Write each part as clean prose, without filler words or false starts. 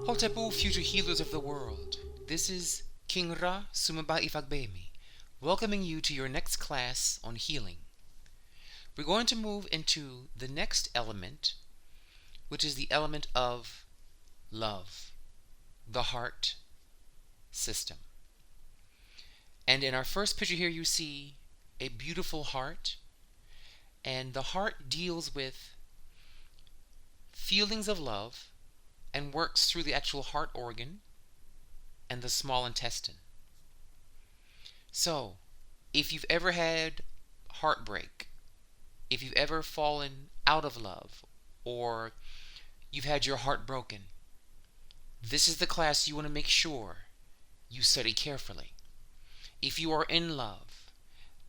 Hotepu, future healers of the world. This is King Ra Sumaba Ifagbemi, welcoming you to your next class on healing. We're going to move into the next element, which is the element of love, the heart system. And in our first picture here, you see a beautiful heart, and the heart deals with feelings of love and works through the actual heart organ and the small intestine. So, if you've ever had heartbreak, if you've ever fallen out of love, or you've had your heart broken, this is the class you want to make sure you study carefully. If you are in love,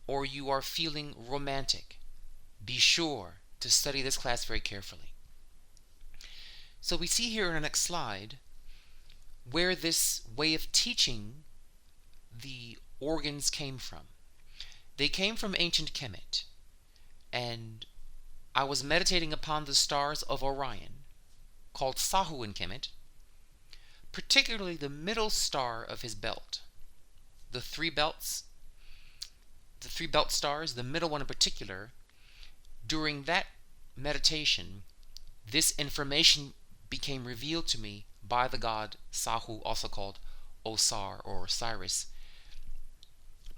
or you are feeling romantic, be sure to study this class very carefully. So we see here in our next slide where this way of teaching the organs came from. They came from ancient Kemet, and I was meditating upon the stars of Orion, called Sahu in Kemet, particularly the middle star of his belt. The three belt stars, the middle one in particular. During that meditation, this information became revealed to me by the god Sahu, also called Osar or Osiris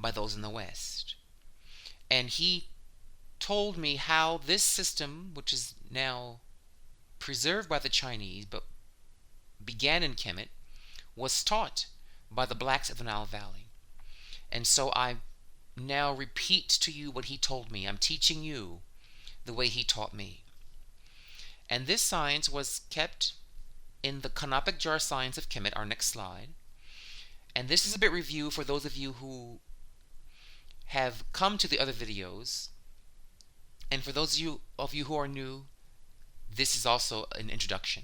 by those in the West. And he told me how this system, which is now preserved by the Chinese but began in Kemet, was taught by the blacks of the Nile Valley. And so I now repeat to you what he told me. I'm teaching you the way he taught me. And this science was kept in the canopic jar science of Kemet, our next slide. And this is a bit review for those of you who have come to the other videos. And for those of you who are new, this is also an introduction.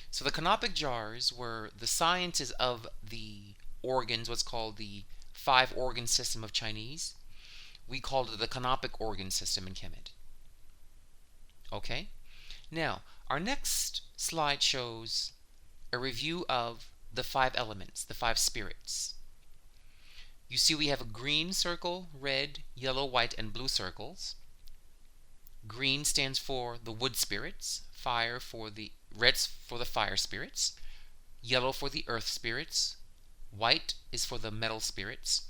So the canopic jars were the sciences of the organs, what's called the 5-organ system of Chinese. We called it the canopic organ system in Kemet. Okay? Now, our next slide shows a review of the 5 elements, the 5 spirits. You see we have a green circle, red, yellow, white, and blue circles. Green stands for the wood spirits, red for the fire spirits, yellow for the earth spirits, white is for the metal spirits,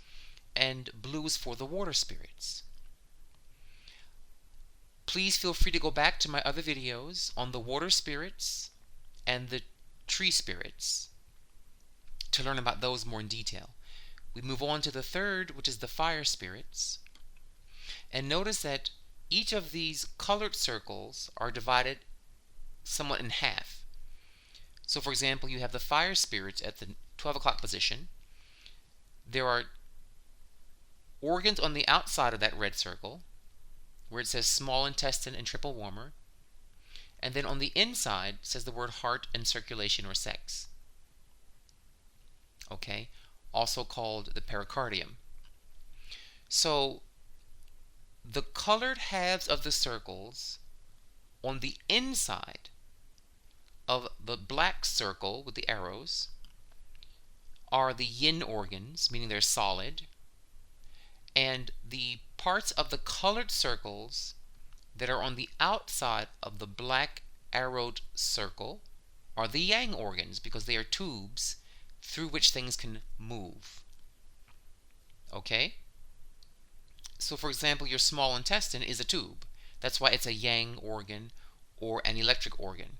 and blue is for the water spirits. Please feel free to go back to my other videos on the water spirits and the tree spirits to learn about those more in detail. We move on to the third, which is the fire spirits. And notice that each of these colored circles are divided somewhat in half. So for example, you have the fire spirits at the 12 o'clock position. There are organs on the outside of that red circle where it says small intestine and triple warmer. And then on the inside says the word heart and circulation or sex. Okay? Also called the pericardium. So the colored halves of the circles on the inside of the black circle with the arrows are the yin organs, meaning they're solid, and the parts of the colored circles that are on the outside of the black arrowed circle are the yang organs, because they are tubes through which things can move. Okay? So for example, your small intestine is a tube. That's why it's a yang organ or an electric organ.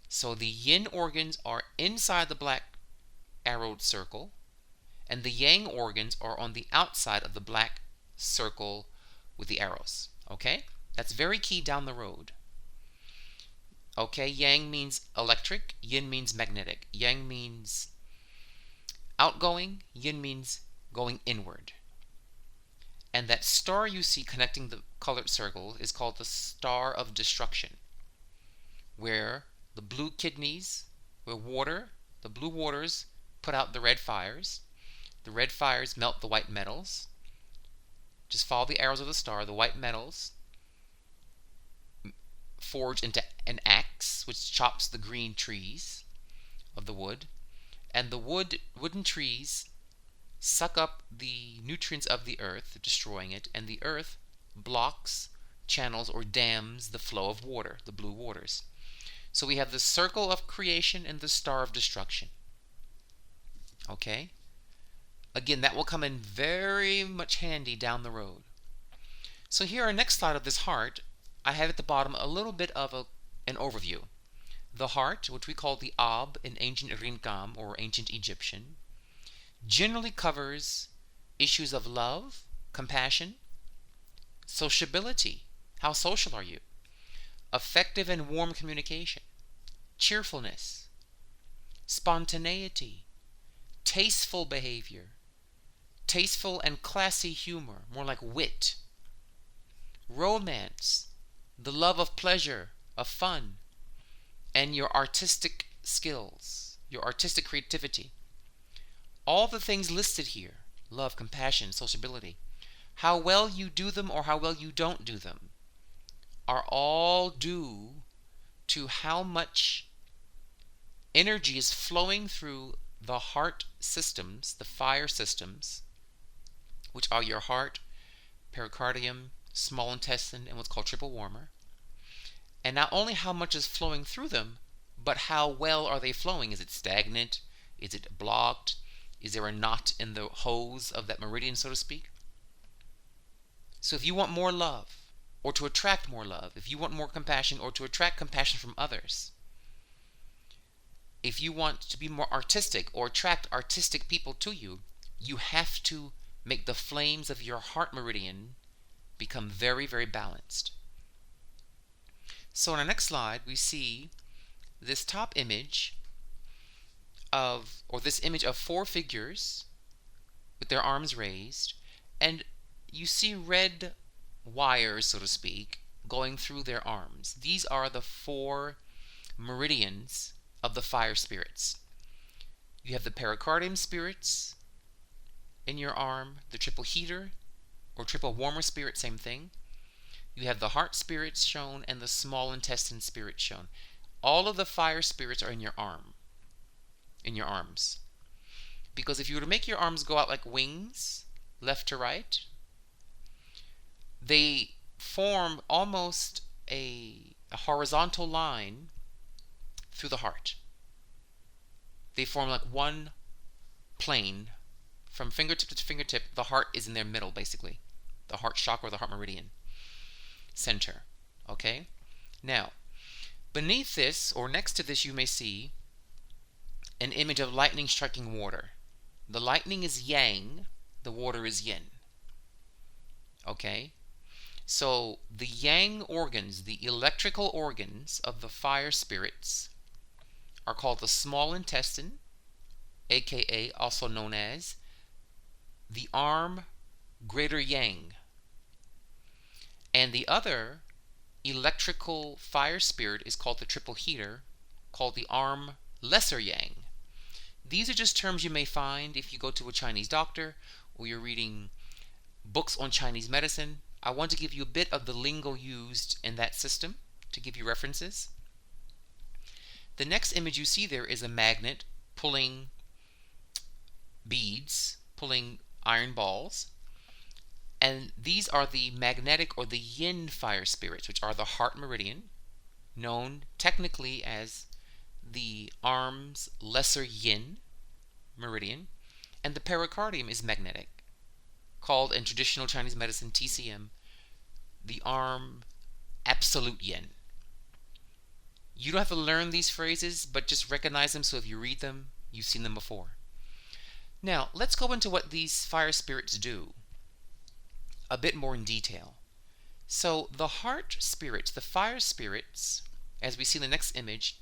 So the yin organs are inside the black arrowed circle, and the yang organs are on the outside of the black circle with the arrows. Okay? That's very key down the road. Okay? Yang means electric, yin means magnetic. Yang means outgoing, yin means going inward. And that star you see connecting the colored circles is called the star of destruction, where the blue kidneys, where the blue waters put out the red fires. The red fires melt the white metals. Just follow the arrows of the star. The white metals forge into an axe, which chops the green trees. of the wood, and the wooden trees suck up the nutrients of the earth, destroying it, and the earth blocks, channels, or dams the flow of water, the blue waters. So we have the circle of creation and the star of destruction. Okay? Again, that will come in very much handy down the road. So here, our next slide of this heart, I have at the bottom a little bit of an overview. The heart, which we call the Ab in ancient Rinkam or ancient Egyptian, generally covers issues of love, compassion, sociability, how social are you, effective and warm communication, cheerfulness, spontaneity, tasteful behavior, tasteful and classy humor, more like wit, romance, the love of pleasure, of fun, and your artistic skills, your artistic creativity. All the things listed here, love, compassion, sociability, how well you do them or how well you don't do them, are all due to how much energy is flowing through the heart systems, the fire systems, which are your heart, pericardium, small intestine, and what's called triple warmer. And not only how much is flowing through them, but how well are they flowing? Is it stagnant? Is it blocked? Is there a knot in the hose of that meridian, so to speak? So if you want more love, or to attract more love, if you want more compassion, or to attract compassion from others, if you want to be more artistic or attract artistic people to you, you have to make the flames of your heart meridian become very, very balanced. So on our next slide, we see this top image of, or this image of 4 figures with their arms raised, and you see red wires, so to speak, going through their arms. These are the 4 meridians of the fire spirits. You have the pericardium spirits in your arm, the triple heater or triple warmer spirit, same thing. You have the heart spirits shown and the small intestine spirit shown. All of the fire spirits are in your arm, in your arms. Because if you were to make your arms go out like wings, left to right, they form almost a horizontal line through the heart. They form like one plane from fingertip to fingertip. The heart is in their middle, basically. The heart chakra, the heart meridian center. Okay? Now, beneath this, or next to this, you may see an image of lightning striking water. The lightning is yang, the water is yin. Okay? So the yang organs, the electrical organs of the fire spirits, are called the small intestine, aka also known as the arm greater yang. And the other electrical fire spirit is called the triple heater, called the arm lesser yang. These are just terms you may find if you go to a Chinese doctor or you're reading books on Chinese medicine. I want to give you a bit of the lingo used in that system to give you references. The next image you see there is a magnet pulling beads, pulling iron balls. And these are the magnetic or the yin fire spirits, which are the heart meridian, known technically as the arm's lesser yin meridian, and the pericardium is magnetic, called in traditional Chinese medicine TCM, the arm absolute yin. You don't have to learn these phrases, but just recognize them, so if you read them, you've seen them before. Now, let's go into what these fire spirits do a bit more in detail. So the heart spirits, the fire spirits, as we see in the next image,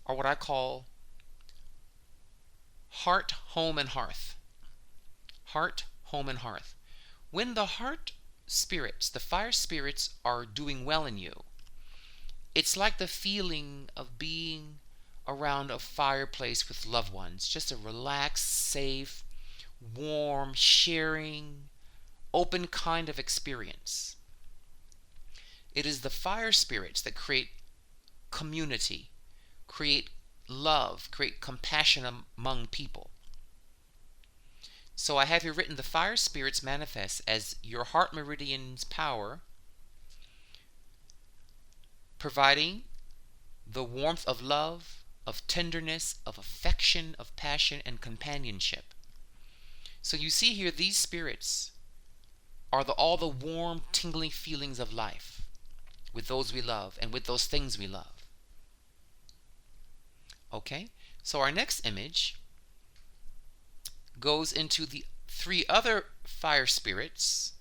are what I call heart, home, and hearth. Heart, home, and hearth. When the heart spirits, the fire spirits, are doing well in you, it's like the feeling of being around a fireplace with loved ones. Just a relaxed, safe, warm, sharing, open kind of experience. It is the fire spirits that create community, create love, create compassion among people. So I have here written the fire spirits manifest as your heart meridian's power, providing the warmth of love, of tenderness, of affection, of passion, and companionship. So you see here, these spirits are all the warm, tingling feelings of life with those we love and with those things we love. Okay, so our next image goes into the three other fire spirits.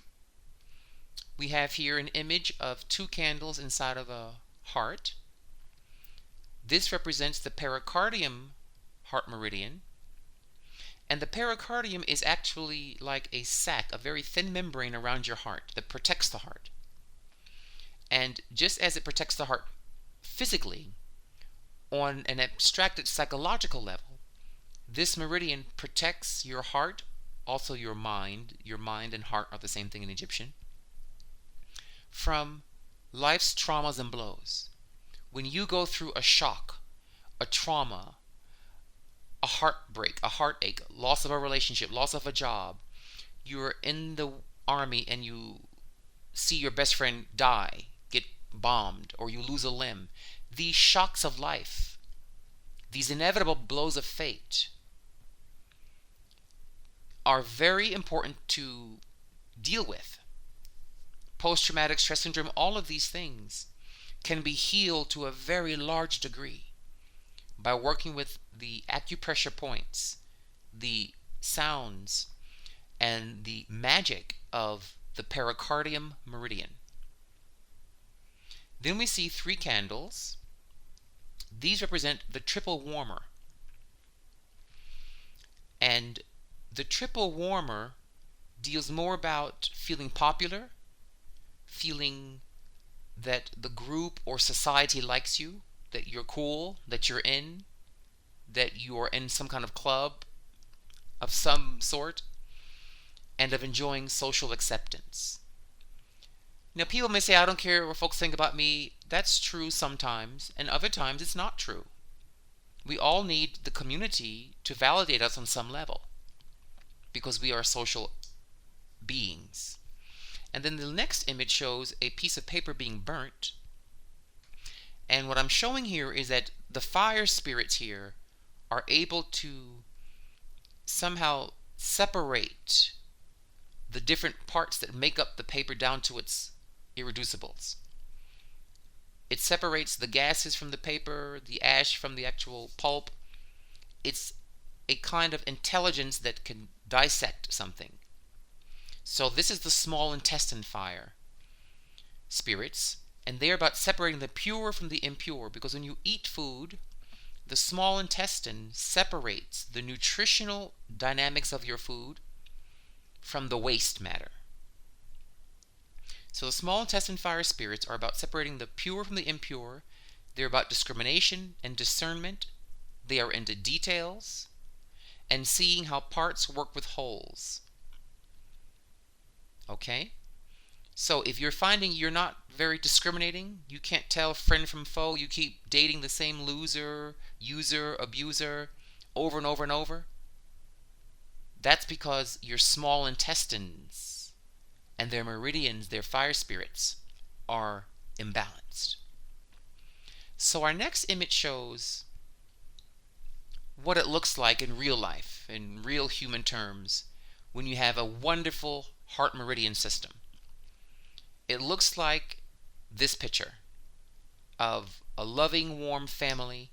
We have here an image of two candles inside of a heart. This represents the pericardium heart meridian. And the pericardium is actually like a sac, a very thin membrane around your heart that protects the heart. And just as it protects the heart physically, on an abstracted psychological level, this meridian protects your heart, also your mind. Your mind and heart are the same thing in Egyptian, from life's traumas and blows. When you go through a shock, a trauma, a heartbreak, a heartache, loss of a relationship, loss of a job, you're in the army and you see your best friend die, get bombed, or you lose a limb. These shocks of life, these inevitable blows of fate, are very important to deal with. Post-traumatic stress syndrome, all of these things can be healed to a very large degree by working with the acupressure points, the sounds, and the magic of the pericardium meridian. Then we see three candles. These represent the triple warmer. And the triple warmer deals more about feeling popular, feeling that the group or society likes you, that you're cool, that you're in, that you're in some kind of club of some sort, and of enjoying social acceptance. Now, people may say, I don't care what folks think about me. That's true sometimes, and other times it's not true. We all need the community to validate us on some level, because we are social beings. And then the next image shows a piece of paper being burnt. And what I'm showing here is that the fire spirits here are able to somehow separate the different parts that make up the paper down to its irreducibles. It separates the gases from the paper, the ash from the actual pulp. It's a kind of intelligence that can dissect something. So this is the small intestine fire spirits, and they're about separating the pure from the impure, because when you eat food, the small intestine separates the nutritional dynamics of your food from the waste matter. So the small intestine fire spirits are about separating the pure from the impure. They're about discrimination and discernment. They are into details and seeing how parts work with wholes. Okay? So if you're finding you're not very discriminating, you can't tell friend from foe, you keep dating the same loser, user, abuser over and over and over, that's because your small intestines and their meridians, their fire spirits, are imbalanced. So our next image shows what it looks like in real life, in real human terms, when you have a wonderful heart meridian system. It looks like this picture of a loving, warm family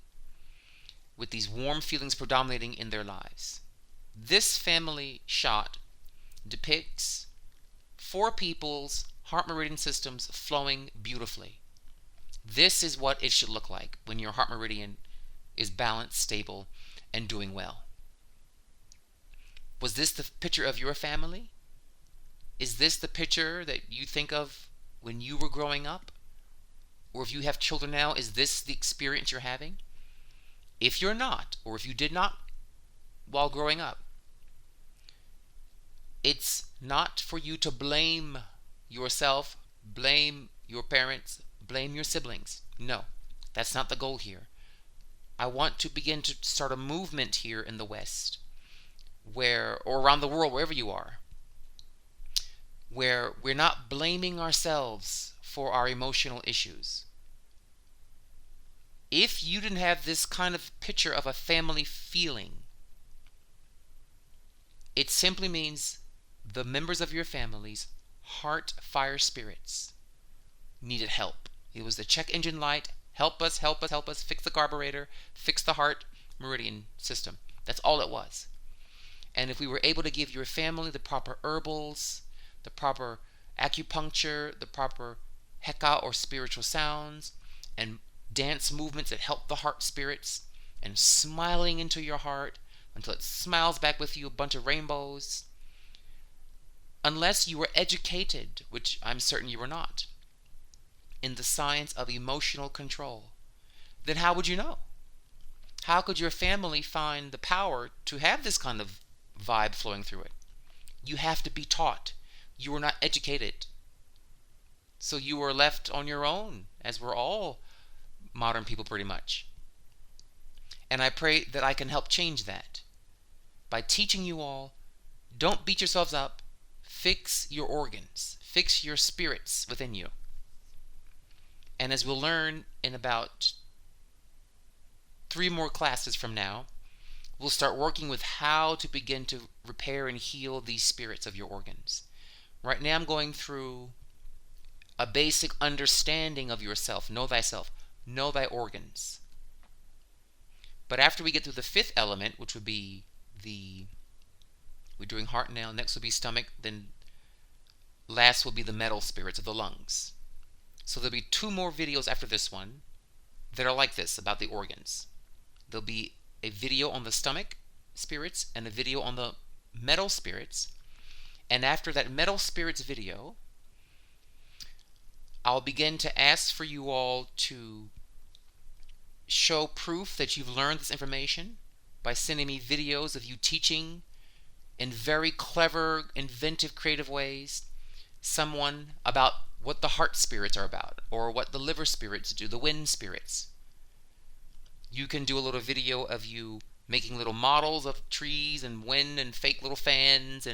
with these warm feelings predominating in their lives. This family shot depicts four people's heart meridian systems flowing beautifully. This is what it should look like when your heart meridian is balanced, stable, and doing well. Was this the picture of your family? Is this the picture that you think of when you were growing up? Or if you have children now, is this the experience you're having? If you're not, or if you did not while growing up, it's not for you to blame yourself, blame your parents, blame your siblings. No, that's not the goal here. I want to begin to start a movement here in the West, or around the world, wherever you are, where we're not blaming ourselves for our emotional issues. If you didn't have this kind of picture of a family feeling, it simply means the members of your families, heart, fire, spirits, needed help. It was the check engine light. Help us, help us, help us. Fix the carburetor. Fix the heart meridian system. That's all it was. And if we were able to give your family the proper herbals, the proper acupuncture, the proper heka or spiritual sounds, and dance movements that help the heart spirits, and smiling into your heart until it smiles back with you a bunch of rainbows. Unless you were educated, which I'm certain you were not, in the science of emotional control, then how would you know? How could your family find the power to have this kind of vibe flowing through it? You have to be taught. You were not educated. So you were left on your own, as we're all modern people pretty much. And I pray that I can help change that by teaching you all, don't beat yourselves up, fix your organs, fix your spirits within you. And as we'll learn in about 3 more classes from now, we'll start working with how to begin to repair and heal these spirits of your organs. Right now I'm going through a basic understanding of yourself. Know thyself. Know thy organs. But after we get through the 5th element, which would be we're doing heart now, next will be stomach, then last will be the metal spirits of the lungs. So there'll be 2 more videos after this one that are like this, about the organs. There'll be a video on the stomach spirits and a video on the metal spirits. And after that metal spirits video, I'll begin to ask for you all to show proof that you've learned this information by sending me videos of you teaching in very clever, inventive, creative ways someone about what the heart spirits are about, or what the liver spirits do, the wind spirits. You can do a little video of you making little models of trees and wind and fake little fans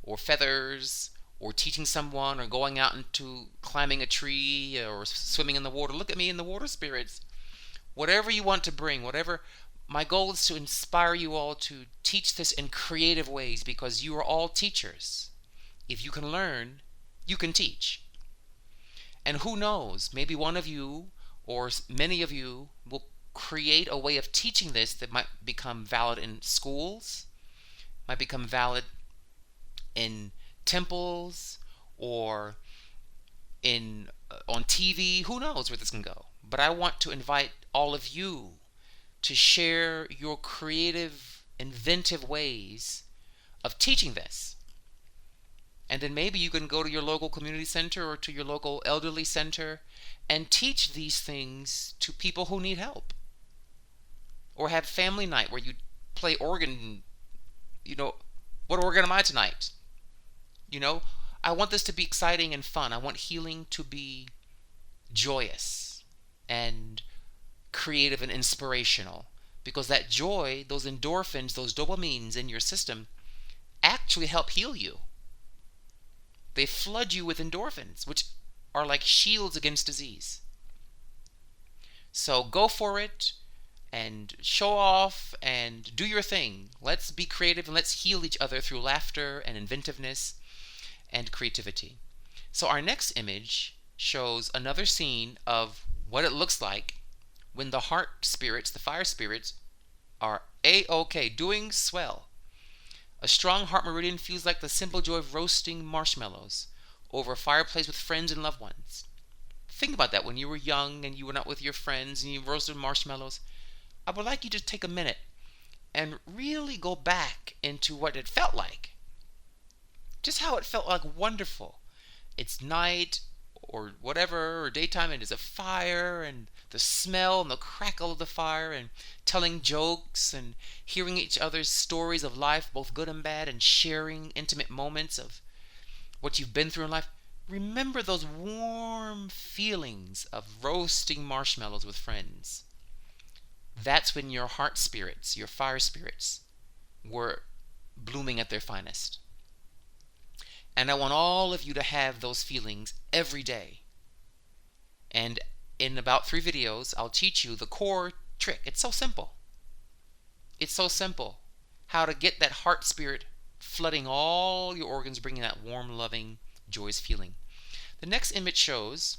or feathers, or teaching someone, or going out into climbing a tree or swimming in the water. Look at me in the water, spirits. Whatever you want to bring, whatever. My goal is to inspire you all to teach this in creative ways, because you are all teachers. If you can learn, you can teach. And who knows, maybe one of you or many of you will create a way of teaching this that might become valid in schools, might become valid in temples, or on TV. Who knows where this can go? But I want to invite all of you to share your creative, inventive ways of teaching this. And then maybe you can go to your local community center or to your local elderly center and teach these things to people who need help. Or have family night where you play organ. What organ am I tonight? I want this to be exciting and fun. I want healing to be joyous and creative and inspirational, because that joy, those endorphins, those dopamines in your system actually help heal you. They flood you with endorphins, which are like shields against disease. So go for it and show off and do your thing. Let's be creative and let's heal each other through laughter and inventiveness and creativity. So our next image shows another scene of what it looks like when the heart spirits, the fire spirits, are A-OK, doing swell. A strong heart meridian feels like the simple joy of roasting marshmallows over a fireplace with friends and loved ones. Think about that when you were young and you went out with your friends and you roasted marshmallows. I would like you to take a minute and really go back into what it felt like. Just how it felt like wonderful. It's night or whatever, or daytime, and there's a fire, and the smell and the crackle of the fire, and telling jokes and hearing each other's stories of life, both good and bad, and sharing intimate moments of what you've been through in life. Remember those warm feelings of roasting marshmallows with friends. that's when your heart spirits, your fire spirits, were blooming at their finest. And I want all of you to have those feelings every day. And in about 3 videos, I'll teach you the core trick. It's so simple. It's so simple. How to get that heart spirit flooding all your organs, bringing that warm, loving, joyous feeling. The next image shows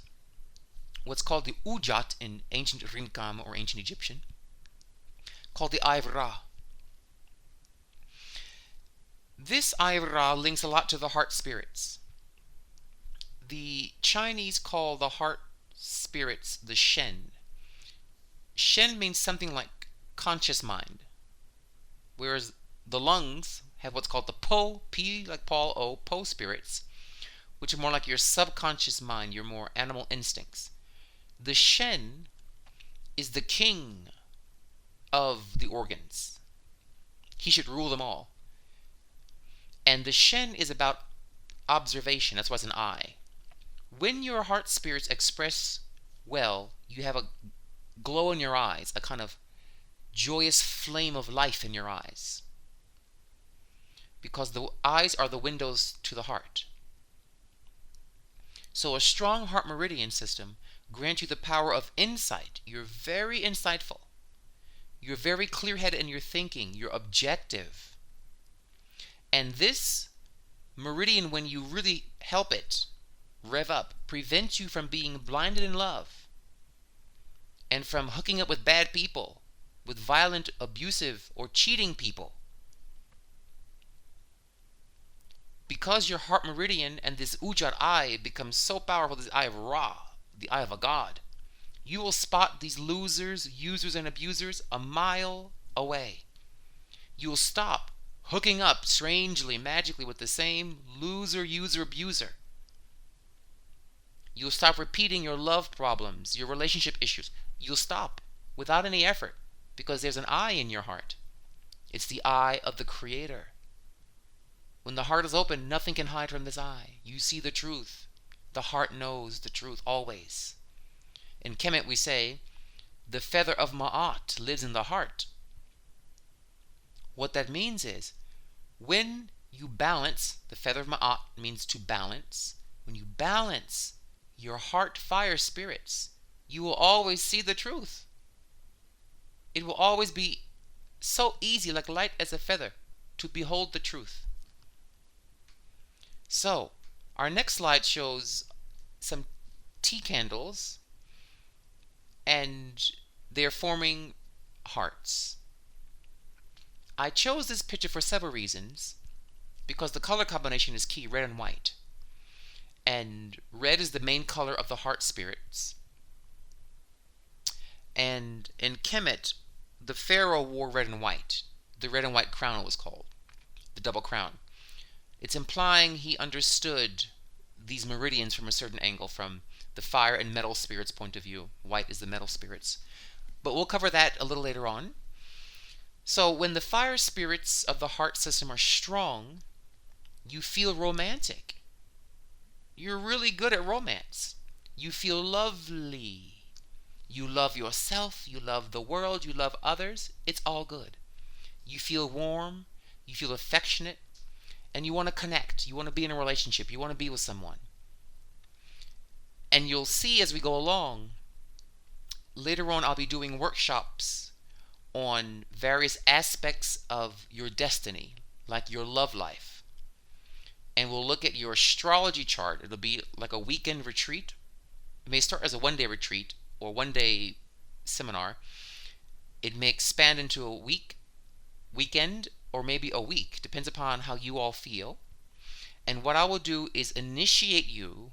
what's called the Ujat in ancient Rinkam or ancient Egyptian, called the Eye of Ra. This Eye of Ra links a lot to the heart spirits. The Chinese call the heart spirits the Shen. Shen means something like conscious mind, whereas the lungs have what's called the Po, P like Paul, O, Po spirits, which are more like your subconscious mind, your more animal instincts. The Shen is the king of the organs. He should rule them all. And the Shen is about observation. That's why it's an eye. When your heart spirits express well, you have a glow in your eyes, a kind of joyous flame of life in your eyes. Because the eyes are the windows to the heart. So a strong heart meridian system grants you the power of insight. You're very insightful. You're very clear-headed in your thinking. You're objective. And this meridian, when you really help it rev up, prevents you from being blinded in love and from hooking up with bad people, with violent, abusive, or cheating people. Because your heart meridian and this Ujat eye becomes so powerful, this eye of Ra, the eye of a god, you will spot these losers, users, and abusers a mile away. You will stop hooking up strangely, magically with the same loser, user, abuser. You'll stop repeating your love problems, your relationship issues. You'll stop without any effort because there's an eye in your heart. It's the eye of the Creator. When the heart is open, nothing can hide from this eye. You see the truth. The heart knows the truth always. In Kemet we say, the feather of Ma'at lives in the heart. What that means is, when you balance, the feather of Ma'at means to balance. When you balance your heart fire spirits, you will always see the truth. It will always be so easy, like light as a feather, to behold the truth. So, our next slide shows some tea candles, and they're forming hearts. I chose this picture for several reasons, because the color combination is key, red and white. And red is the main color of the heart spirits. And in Kemet, the pharaoh wore red and white. The red and white crown, it was called, the double crown. It's implying he understood these meridians from a certain angle, from the fire and metal spirits point of view. White is the metal spirits. But we'll cover that a little later on. So when the fire spirits of the heart system are strong, you feel romantic. You're really good at romance. You feel lovely. You love yourself. You love the world. You love others. It's all good. You feel warm. You feel affectionate. And you want to connect. You want to be in a relationship. You want to be with someone. And you'll see as we go along, later on I'll be doing workshops on various aspects of your destiny, like your love life. And we'll look at your astrology chart. It'll be like a weekend retreat. It may start as a one-day retreat or one-day seminar. It may expand into a weekend, or maybe a week. Depends upon how you all feel. And what I will do is initiate you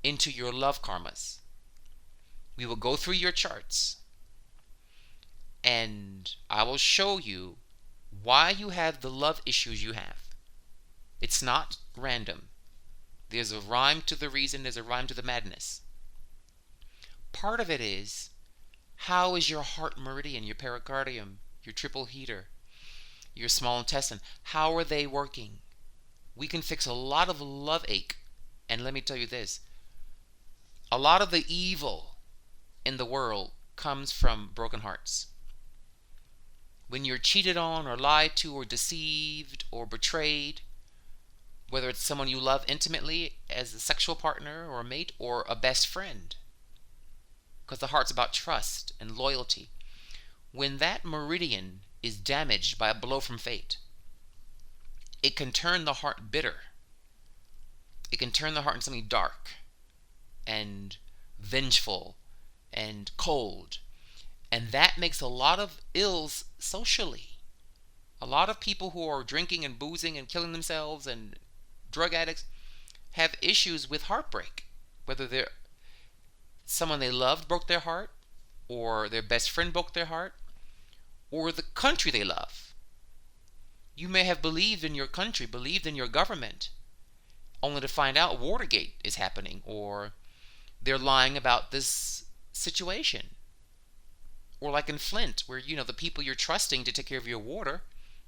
into your love karmas. We will go through your charts, and I will show you why you have the love issues you have. It's not random. There's a rhyme to the reason, there's a rhyme to the madness. Part of it is, how is your heart meridian, your pericardium, your triple heater, your small intestine, how are they working? We can fix a lot of love ache. And let me tell you this, a lot of the evil in the world comes from broken hearts. when you're cheated on or lied to or deceived or betrayed, whether it's someone you love intimately as a sexual partner or a mate or a best friend, because the heart's about trust and loyalty. When that meridian is damaged by a blow from fate, it can turn the heart bitter. It can turn the heart into something dark and vengeful and cold. And that makes a lot of ills socially. A lot of people who are drinking and boozing and killing themselves and drug addicts have issues with heartbreak. Whether they're someone they loved broke their heart, or their best friend broke their heart, or the country they love. You may have believed in your country, believed in your government, only to find out Watergate is happening, or they're lying about this situation. Or like in Flint, where the people you're trusting to take care of your water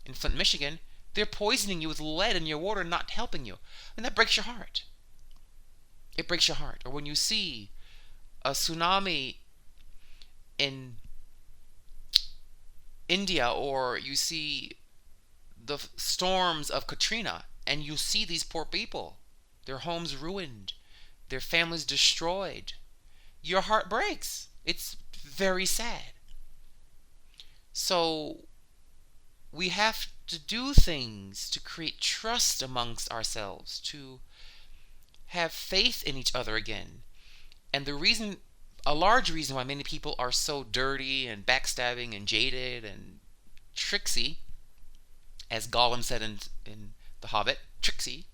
in Flint, Michigan, they're poisoning you with lead in your water and not helping you. And that breaks your heart. It breaks your heart. Or when you see a tsunami in India, or you see the storms of Katrina, and you see these poor people, their homes ruined, their families destroyed, your heart breaks. It's very sad. So we have to do things to create trust amongst ourselves, to have faith in each other again. And a large reason why many people are so dirty and backstabbing and jaded and tricksy, as Gollum said in The Hobbit, tricksy,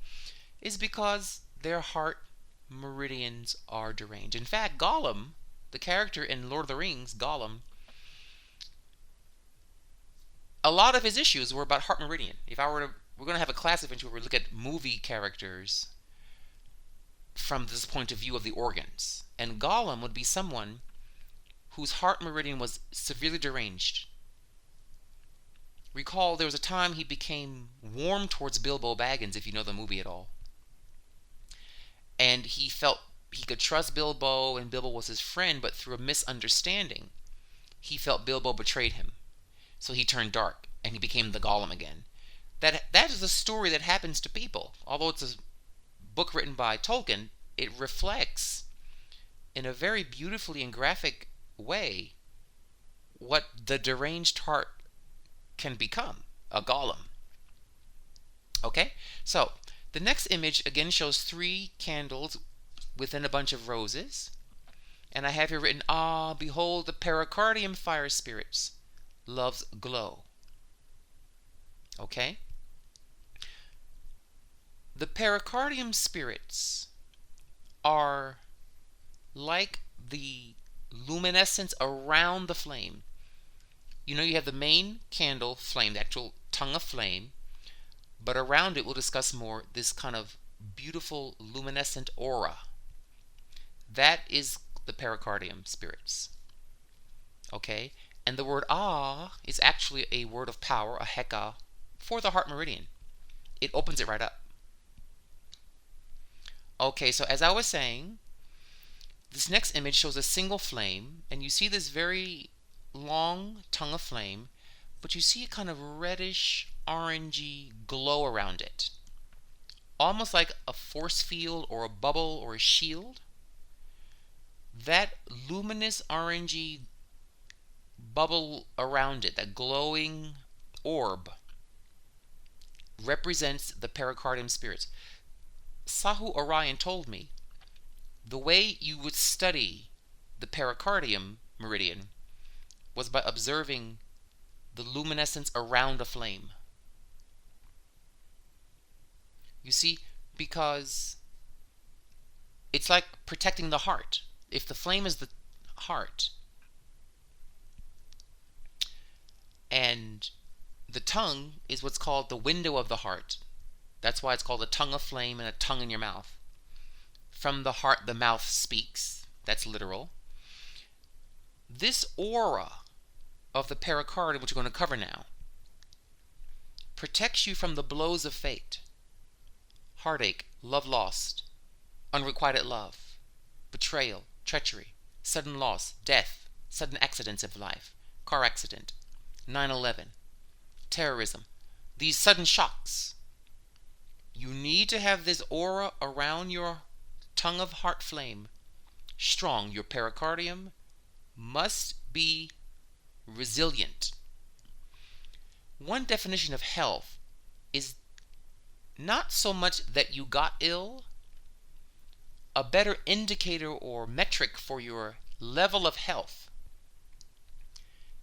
is because their heart meridians are deranged. In fact, Gollum, the character in Lord of the Rings, Gollum, a lot of his issues were about heart meridian. We're going to have a class eventually where we look at movie characters from this point of view of the organs. And Gollum would be someone whose heart meridian was severely deranged. Recall there was a time he became warm towards Bilbo Baggins, if you know the movie at all. And he felt he could trust Bilbo and Bilbo was his friend, but through a misunderstanding, he felt Bilbo betrayed him. So he turned dark and he became the Gollum again. That is a story that happens to people. Although it's a book written by Tolkien, it reflects in a very beautifully and graphic way what the deranged heart can become, a Gollum. Okay? So, the next image again shows 3 candles within a bunch of roses. And I have here written, behold the pericardium fire spirits, love's glow. Okay? The pericardium spirits are like the luminescence around the flame. You have the main candle flame, the actual tongue of flame, but around it we'll discuss more this kind of beautiful luminescent aura. That is the pericardium spirits. Okay? And the word is actually a word of power, a heka, for the heart meridian. It opens it right up. Okay, so as I was saying, this next image shows a single flame, and you see this very long tongue of flame, but you see a kind of reddish, orangey glow around it. Almost like a force field or a bubble or a shield. That luminous orangey bubble around it, that glowing orb, represents the pericardium spirits. Sahu Orion told me the way you would study the pericardium meridian was by observing the luminescence around a flame. You see, because it's like protecting the heart. If the flame is the heart, and the tongue is what's called the window of the heart. That's why it's called a tongue of flame and a tongue in your mouth. From the heart, the mouth speaks. That's literal. This aura of the pericardium, which we're going to cover now, protects you from the blows of fate. Heartache, love lost, unrequited love, betrayal, treachery, sudden loss, death, sudden accidents of life, car accident, 9/11, terrorism, these sudden shocks. You need to have this aura around your tongue of heart flame strong. Your pericardium must be resilient. One definition of health is not so much that you got ill. A better indicator or metric for your level of health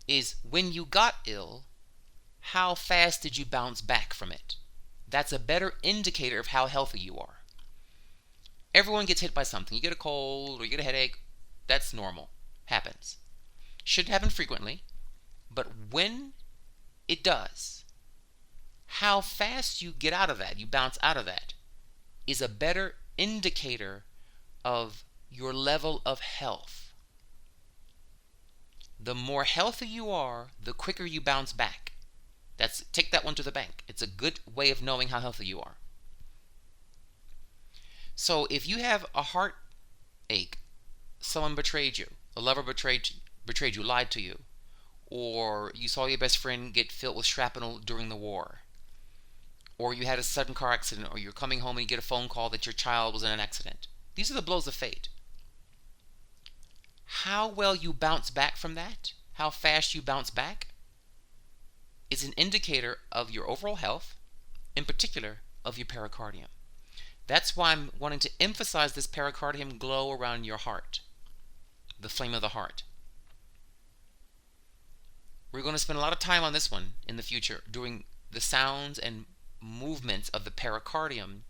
is when you got ill, how fast did you bounce back from it? That's a better indicator of how healthy you are. Everyone gets hit by something. You get a cold or you get a headache. That's normal. Happens. Shouldn't happen frequently, but when it does, how fast you get out of that, you bounce out of that, is a better indicator of your level of health. The more healthy you are, the quicker you bounce back. Take that one to the bank. It's a good way of knowing how healthy you are. So if you have a heartache, someone betrayed you, a lover betrayed you, lied to you, or you saw your best friend get filled with shrapnel during the war, or you had a sudden car accident, or you're coming home and you get a phone call that your child was in an accident. These are the blows of fate. How well you bounce back from that, how fast you bounce back, is an indicator of your overall health, in particular of your pericardium. That's why I'm wanting to emphasize this pericardium glow around your heart, the flame of the heart. We're going to spend a lot of time on this one in the future, doing the sounds and movements of the pericardium,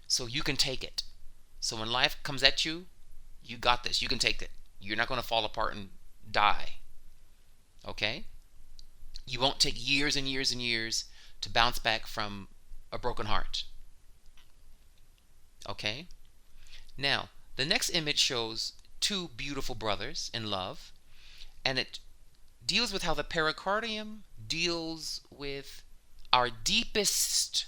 so you can take it. So when life comes at you, you got this. You can take it. You're not going to fall apart and die. Okay? You won't take years and years and years to bounce back from a broken heart. Okay? Now, the next image shows two beautiful brothers in love, and it deals with how the pericardium deals with our deepest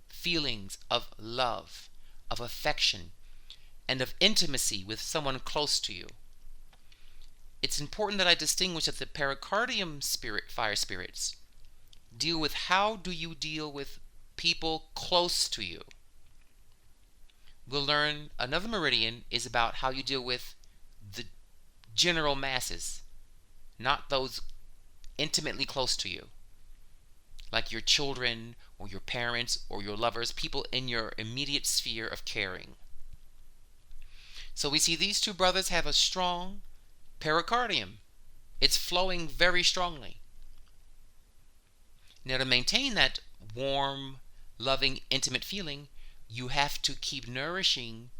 feelings of love, of affection, and of intimacy with someone close to you. It's important that I distinguish that the pericardium fire spirits deal with how do you deal with people close to you. We'll learn another meridian is about how you deal with the general masses, not those intimately close to you, like your children or your parents or your lovers, people in your immediate sphere of caring. So we see these two brothers have a strong pericardium. It's flowing very strongly. Now, to maintain that warm, loving, intimate feeling, you have to keep nourishing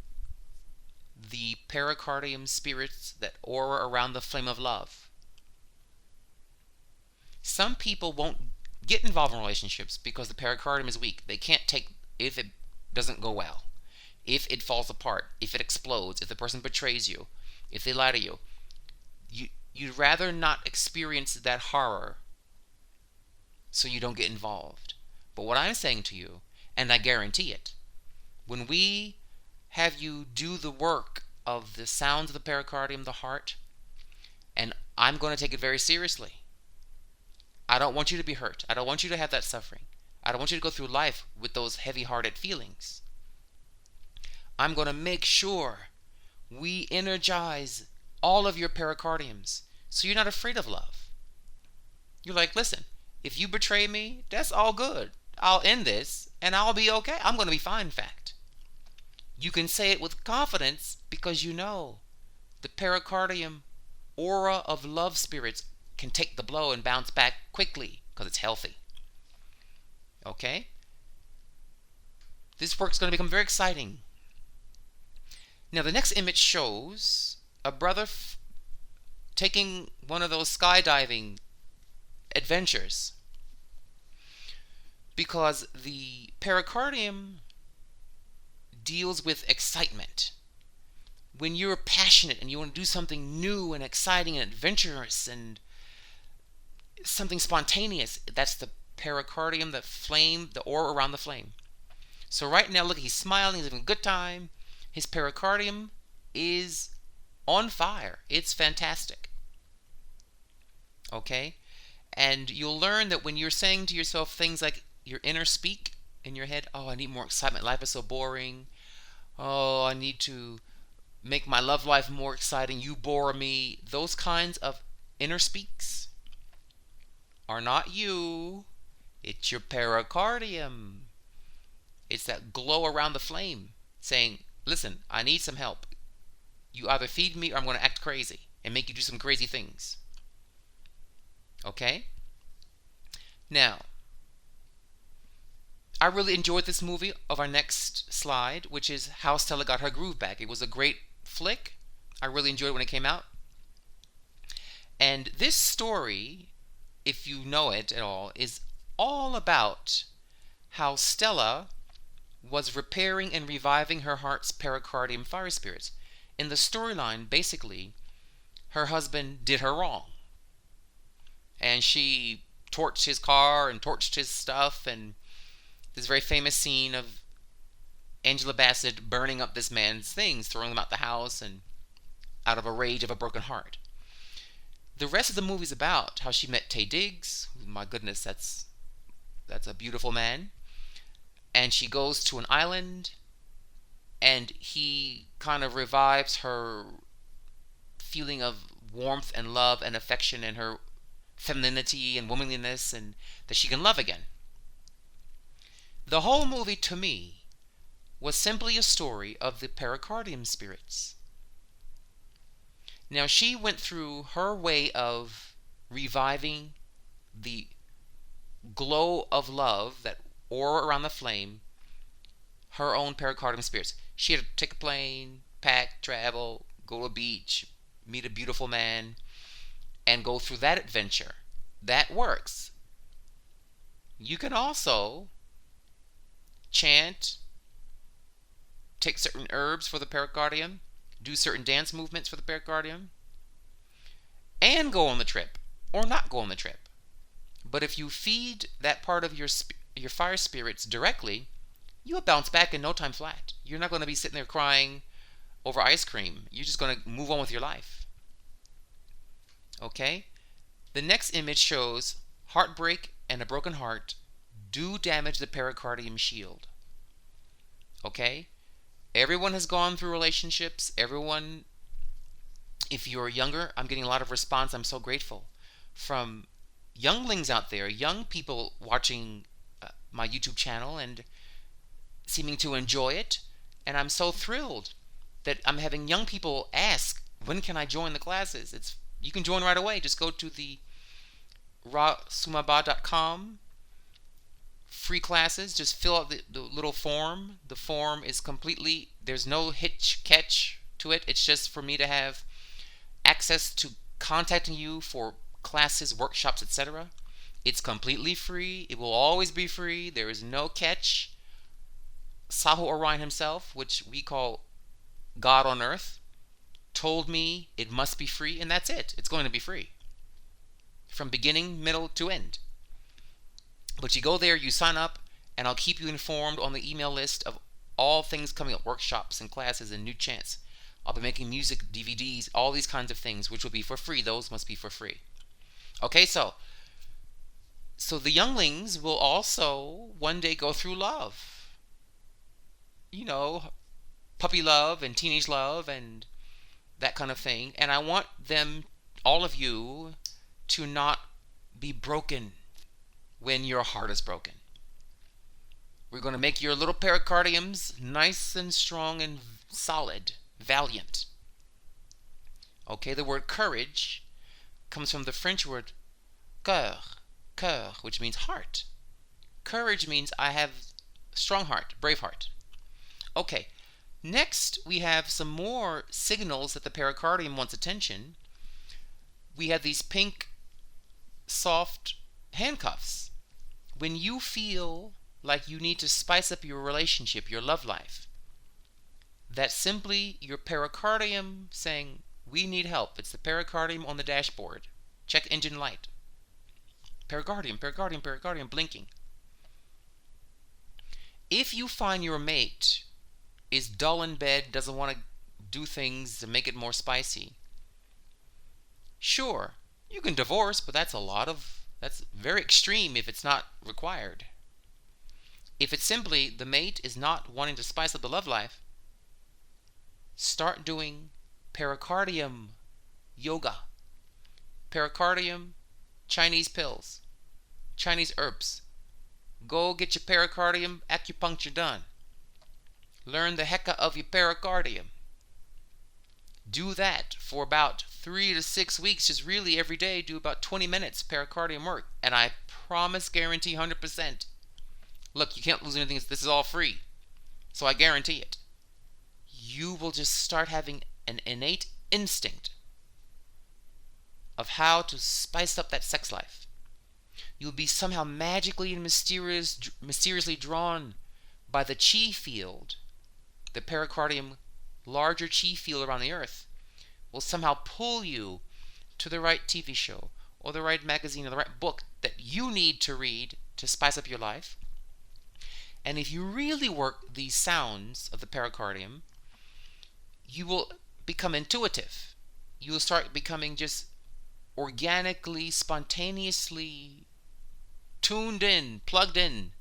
the pericardium spirits that aura around the flame of love. Some people won't get involved in relationships because the pericardium is weak. They can't take if it doesn't go well, if it falls apart, if it explodes, if the person betrays you, if they lie to you. You'd rather not experience that horror so you don't get involved. But what I'm saying to you, and I guarantee it, when we have you do the work of the sounds of the pericardium, the heart, and I'm going to take it very seriously. I don't want you to be hurt. I don't want you to have that suffering. I don't want you to go through life with those heavy-hearted feelings. I'm going to make sure we energize all of your pericardiums so you're not afraid of love. You're like, listen, if you betray me, that's all good. I'll end this and I'll be okay. I'm going to be fine, in fact. You can say it with confidence because you know the pericardium aura of love spirits can take the blow and bounce back quickly because it's healthy. Okay? This work's going to become very exciting. Now, the next image shows a brother taking one of those skydiving adventures, because the pericardium deals with excitement. When you're passionate and you want to do something new and exciting and adventurous and something spontaneous, that's the pericardium, the flame, the aura around the flame. So right now, look, he's smiling, he's having a good time. His pericardium is on fire. It's fantastic. Okay? And you'll learn that when you're saying to yourself things like your inner speak in your head, oh, I need more excitement, life is so boring. Oh, I need to make my love life more exciting, you bore me. Those kinds of inner speaks are not you. It's your pericardium. It's that glow around the flame saying, listen, I need some help. You either feed me or I'm going to act crazy and make you do some crazy things. Okay? Now, I really enjoyed this movie of our next slide, which is How Stella Got Her Groove Back. It was a great flick. I really enjoyed it when it came out. And this story, if you know it at all, is all about how Stella was repairing and reviving her heart's pericardium fire spirits. In the storyline, basically, her husband did her wrong. And she torched his car and torched his stuff, and this very famous scene of Angela Bassett burning up this man's things, throwing them out the house, and out of a rage of a broken heart. The rest of the movie is about how she met Taye Diggs. My goodness, that's a beautiful man. And she goes to an island, and he kind of revives her feeling of warmth and love and affection and her femininity and womanliness, and that she can love again. The whole movie, to me, was simply a story of the pericardium spirits. Now, she went through her way of reviving the glow of love, that aura around the flame, her own pericardium spirits. She had to take a plane, pack, travel, go to a beach, meet a beautiful man, and go through that adventure. That works. You can also chant, take certain herbs for the pericardium, do certain dance movements for the pericardium, and go on the trip, or not go on the trip. But if you feed that part of your fire spirits directly, you'll bounce back in no time flat. You're not going to be sitting there crying over ice cream. You're just going to move on with your life. Okay? The next image shows heartbreak and a broken heart do damage the pericardium shield. Okay? Everyone has gone through relationships. Everyone, if you're younger, I'm getting a lot of response. I'm so grateful from younglings out there, young people watching my YouTube channel and seeming to enjoy it. And I'm so thrilled that I'm having young people ask, when can I join the classes? You can join right away. Just go to the rasumaba.com free classes. Just fill out the little form. The form is completely, there's no catch to it. It's just for me to have access to contacting you for classes, workshops, etc. It's completely free. It will always be free. There is no catch. Sahu Orion himself, which we call God on earth, told me it must be free, and that's it. It's going to be free from beginning, middle to end. But you go there, you sign up, and I'll keep you informed on the email list of all things coming up, workshops and classes and new chants. I'll be making music, DVDs, all these kinds of things, which will be for free. Those must be for free. Okay, so the younglings will also one day go through love. You know, puppy love and teenage love and that kind of thing. And I want them, all of you, to not be broken when your heart is broken. We're going to make your little pericardiums nice and strong and solid, valiant. Okay, the word courage comes from the French word cœur, which means heart. Courage means I have strong heart, brave heart. Okay, next we have some more signals that the pericardium wants attention. We have these pink, soft handcuffs. When you feel like you need to spice up your relationship, your love life, that's simply your pericardium saying, we need help. It's the pericardium on the dashboard. Check engine light. Pericardium, pericardium, pericardium, blinking. If you find your mate is dull in bed, doesn't want to do things to make it more spicy, sure, you can divorce, but that's a lot of That's very extreme if it's not required. If it's simply the mate is not wanting to spice up the love life, start doing pericardium yoga. Pericardium, Chinese pills, Chinese herbs. Go get your pericardium acupuncture done. Learn the hecka of your pericardium. Do that for about 3 to 6 weeks. Just really every day do about 20 minutes pericardium work. And I promise, guarantee 100%. Look, you can't lose anything. This is all free. So I guarantee it. You will just start having an innate instinct of how to spice up that sex life. You'll be somehow magically and mysteriously drawn by the chi field. The pericardium, larger chi field around the earth, will somehow pull you to the right TV show or the right magazine or the right book that you need to read to spice up your life. And if you really work these sounds of the pericardium, you will become intuitive. You will start becoming just organically, spontaneously tuned in, plugged in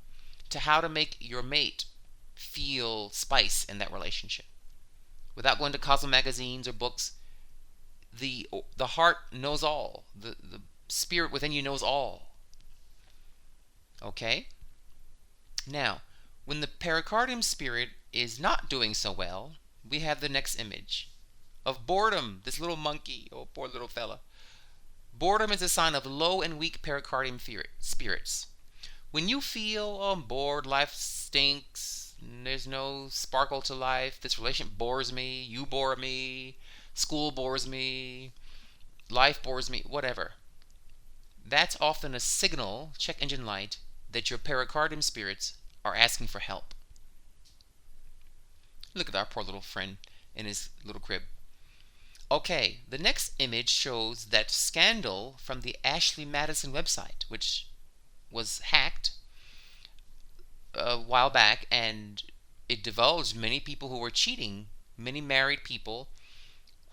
to how to make your mate feel spice in that relationship. Without going to Cosmo magazines or books, the heart knows all. The spirit within you knows all. Okay? Now, when the pericardium spirit is not doing so well, we have the next image of boredom. This little monkey, oh poor little fella. Boredom is a sign of low and weak pericardium spirits. When you feel, oh, I'm bored, life stinks, there's no sparkle to life, this relationship bores me, you bore me, school bores me, life bores me, whatever. That's often a signal, check engine light, that your pericardium spirits are asking for help. Look at our poor little friend in his little crib. Okay, the next image shows that scandal from the Ashley Madison website, which was hacked a while back, and it divulged many people who were cheating, many married people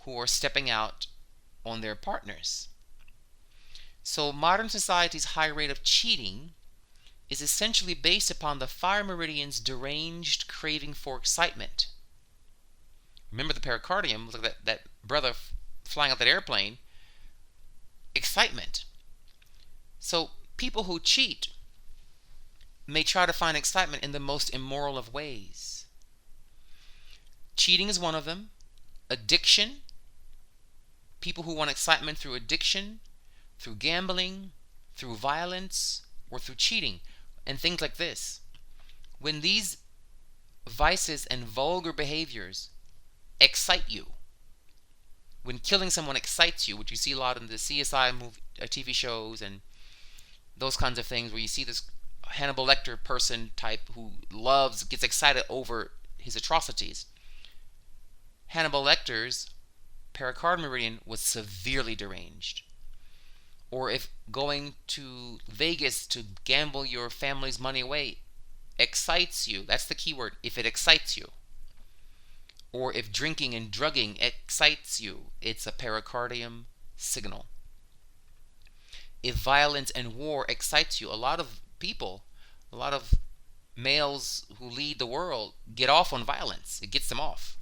who are stepping out on their partners. So modern society's high rate of cheating is essentially based upon the fire meridian's deranged craving for excitement. Remember the pericardium, look at that brother flying out that airplane. Excitement. So people who cheat may try to find excitement in the most immoral of ways. Cheating is one of them. Addiction. People who want excitement through addiction, through gambling, through violence, or through cheating, and things like this. When these vices and vulgar behaviors excite you, when killing someone excites you, which you see a lot in the CSI movie, TV shows and those kinds of things, where you see this Hannibal Lecter person type who gets excited over his atrocities. Hannibal Lecter's pericardium meridian was severely deranged. Or if going to Vegas to gamble your family's money away excites you, that's the key word, if it excites you. Or if drinking and drugging excites you, it's a pericardium signal. If violence and war excites you, a lot of people, a lot of males who lead the world get off on violence. It gets them off.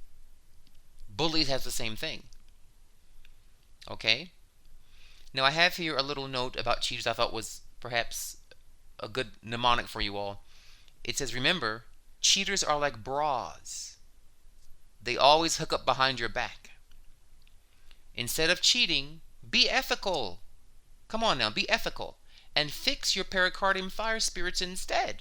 Bullies have the same thing. Okay? Now I have here a little note about cheaters I thought was perhaps a good mnemonic for you all. It says, remember, cheaters are like bras. They always hook up behind your back. Instead of cheating, be ethical. Come on now, be ethical. And fix your pericardium fire spirits instead.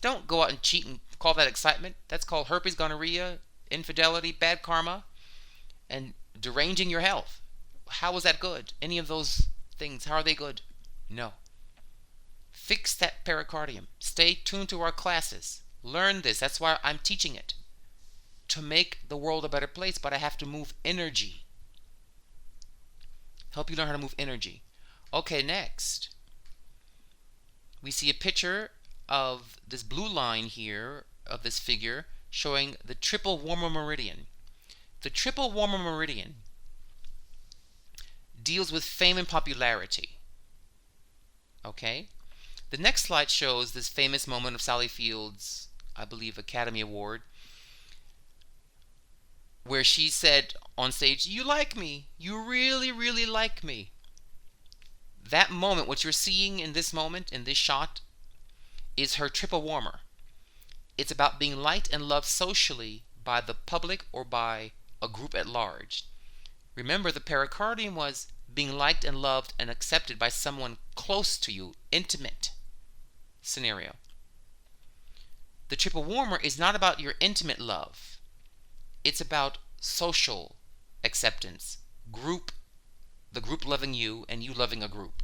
Don't go out and cheat and call that excitement. That's called herpes, gonorrhea, infidelity, bad karma, and deranging your health. How is that good? Any of those things, how are they good? No. Fix that pericardium. Stay tuned to our classes. Learn this. That's why I'm teaching it. To make the world a better place, but I have to move energy. Help you learn how to move energy. Okay, next. We see a picture of this blue line here, of this figure, showing the triple warmer meridian. The triple warmer meridian deals with fame and popularity. Okay? The next slide shows this famous moment of Sally Field's, I believe, Academy Award, where she said on stage, "You like me. You really, really like me." That moment, what you're seeing in this moment, in this shot, is her triple warmer. It's about being liked and loved socially by the public or by a group at large. Remember, the pericardium was being liked and loved and accepted by someone close to you, intimate scenario. The triple warmer is not about your intimate love. It's about social acceptance, the group loving you and you loving a group.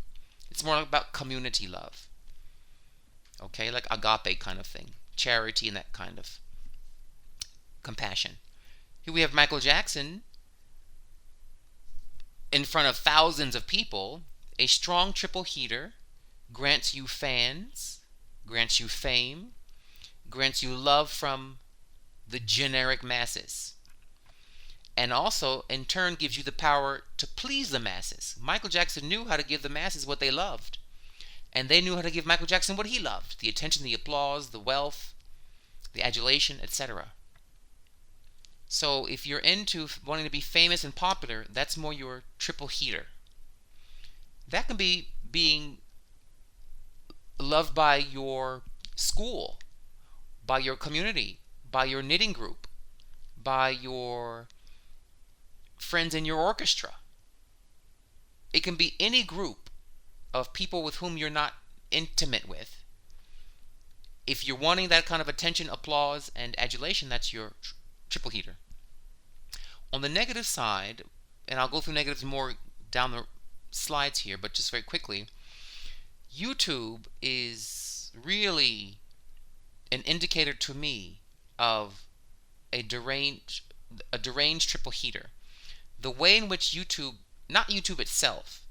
It's more about community love. Okay, like agape kind of thing, charity and that kind of compassion. Here we have Michael Jackson in front of thousands of people. A strong triple heater grants you fans, grants you fame, grants you love from the generic masses, and also in turn gives you the power to please the masses. Michael Jackson knew how to give the masses what they loved, and they knew how to give Michael Jackson what he loved: the attention, the applause, the wealth, the adulation, etc. So if you're into wanting to be famous and popular, that's more your triple heater. That can be being loved by your school, by your community, by your knitting group, by your friends in your orchestra. It can be any group of people with whom you're not intimate with. If you're wanting that kind of attention, applause, and adulation, that's your triple heater. On the negative side, and I'll go through negatives more down the slides here, but just very quickly, YouTube is really an indicator to me of a deranged triple heater. The way in which YouTube, not YouTube itself,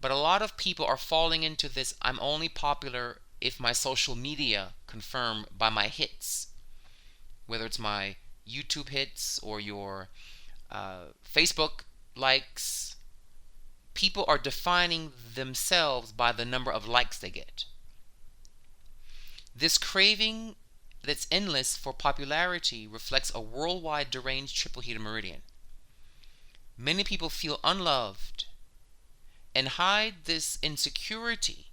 but a lot of people are falling into this: I'm only popular if my social media confirm by my hits, whether it's my YouTube hits or your Facebook likes. People are defining themselves by the number of likes they get. This craving that's endless for popularity reflects a worldwide deranged triple heater meridian. Many people feel unloved and hide this insecurity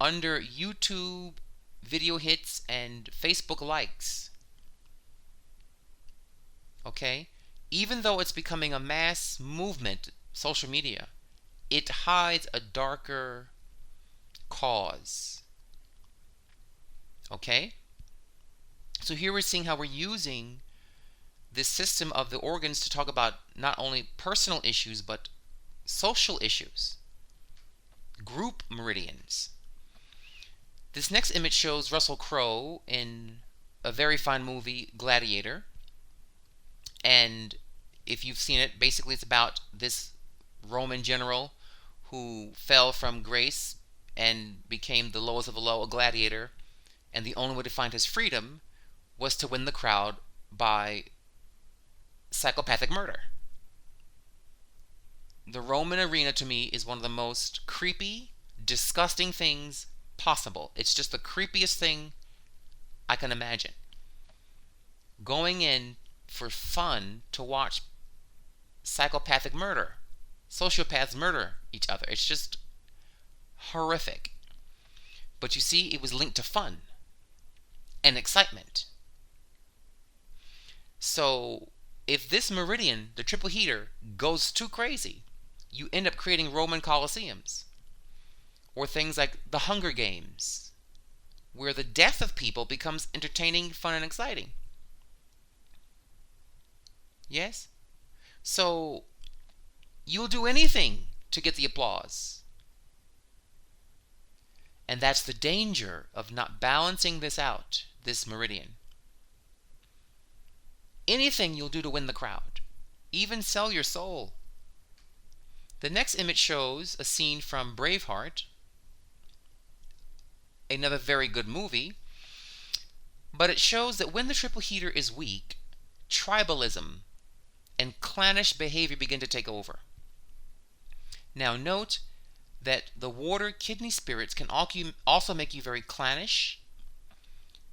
under YouTube video hits and Facebook likes. Okay? Even though it's becoming a mass movement, social media, it hides a darker cause. Okay? So here we're seeing how we're using this system of the organs to talk about not only personal issues but social issues. Group meridians. This next image shows Russell Crowe in a very fine movie, Gladiator. And if you've seen it, basically it's about this Roman general who fell from grace and became the lowest of the low, a gladiator. And the only way to find his freedom was to win the crowd by psychopathic murder. The Roman arena, to me, is one of the most creepy, disgusting things possible. It's just the creepiest thing I can imagine. Going in for fun to watch psychopathic murder, sociopaths murder each other. It's just horrific. But you see, it was linked to fun and excitement. So if this meridian, the triple heater, goes too crazy, you end up creating Roman Colosseums or things like the Hunger Games, where the death of people becomes entertaining, fun, and exciting. Yes? So you'll do anything to get the applause. And that's the danger of not balancing this out, this meridian. Anything you'll do to win the crowd, even sell your soul. The next image shows a scene from Braveheart, another very good movie, but it shows that when the triple heater is weak, tribalism and clannish behavior begin to take over. Now note, that the water kidney spirits can also make you very clannish.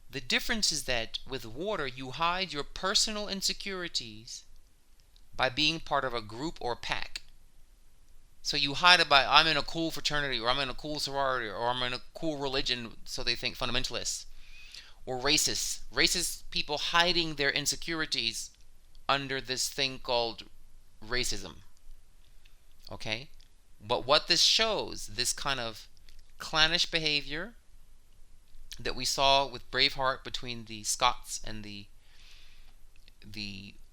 The difference is that with water, you hide your personal insecurities by being part of a group or pack. So you hide it by, I'm in a cool fraternity, or I'm in a cool sorority, or I'm in a cool religion, so they think fundamentalists. Or racists. Racist people hiding their insecurities under this thing called racism. Okay? But what this shows, this kind of clannish behavior that we saw with Braveheart between the Scots and the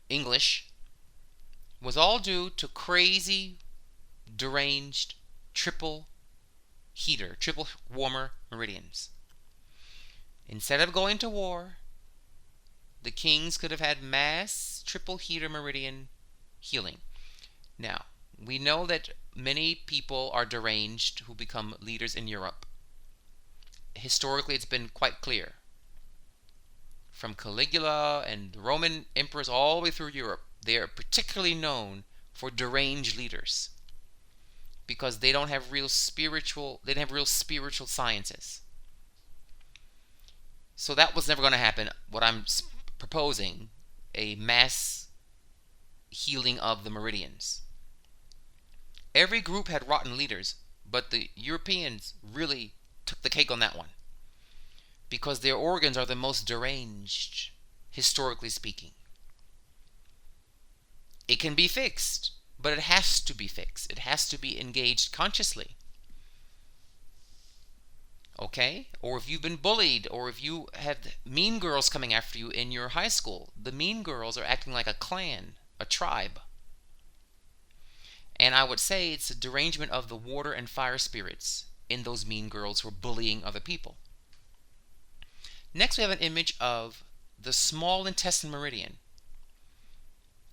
English, was all due to crazy, deranged, triple warmer Meridians. Instead of going to war, the kings could have had mass triple heater Meridian healing. Now, we know that many people are deranged who become leaders in Europe. Historically, it's been quite clear. From Caligula and the Roman emperors all the way through Europe, they are particularly known for deranged leaders because they don't have real spiritual sciences. So that was never going to happen. What I'm proposing, a mass healing of the Meridians. Every group had rotten leaders, but the Europeans really took the cake on that one because their organs are the most deranged, historically speaking. It can be fixed, but it has to be fixed. It has to be engaged consciously. Okay? Or if you've been bullied, or if you have mean girls coming after you in your high school, the mean girls are acting like a clan, a tribe. And I would say it's a derangement of the water and fire spirits in those mean girls who are bullying other people. Next, we have an image of the small intestine meridian.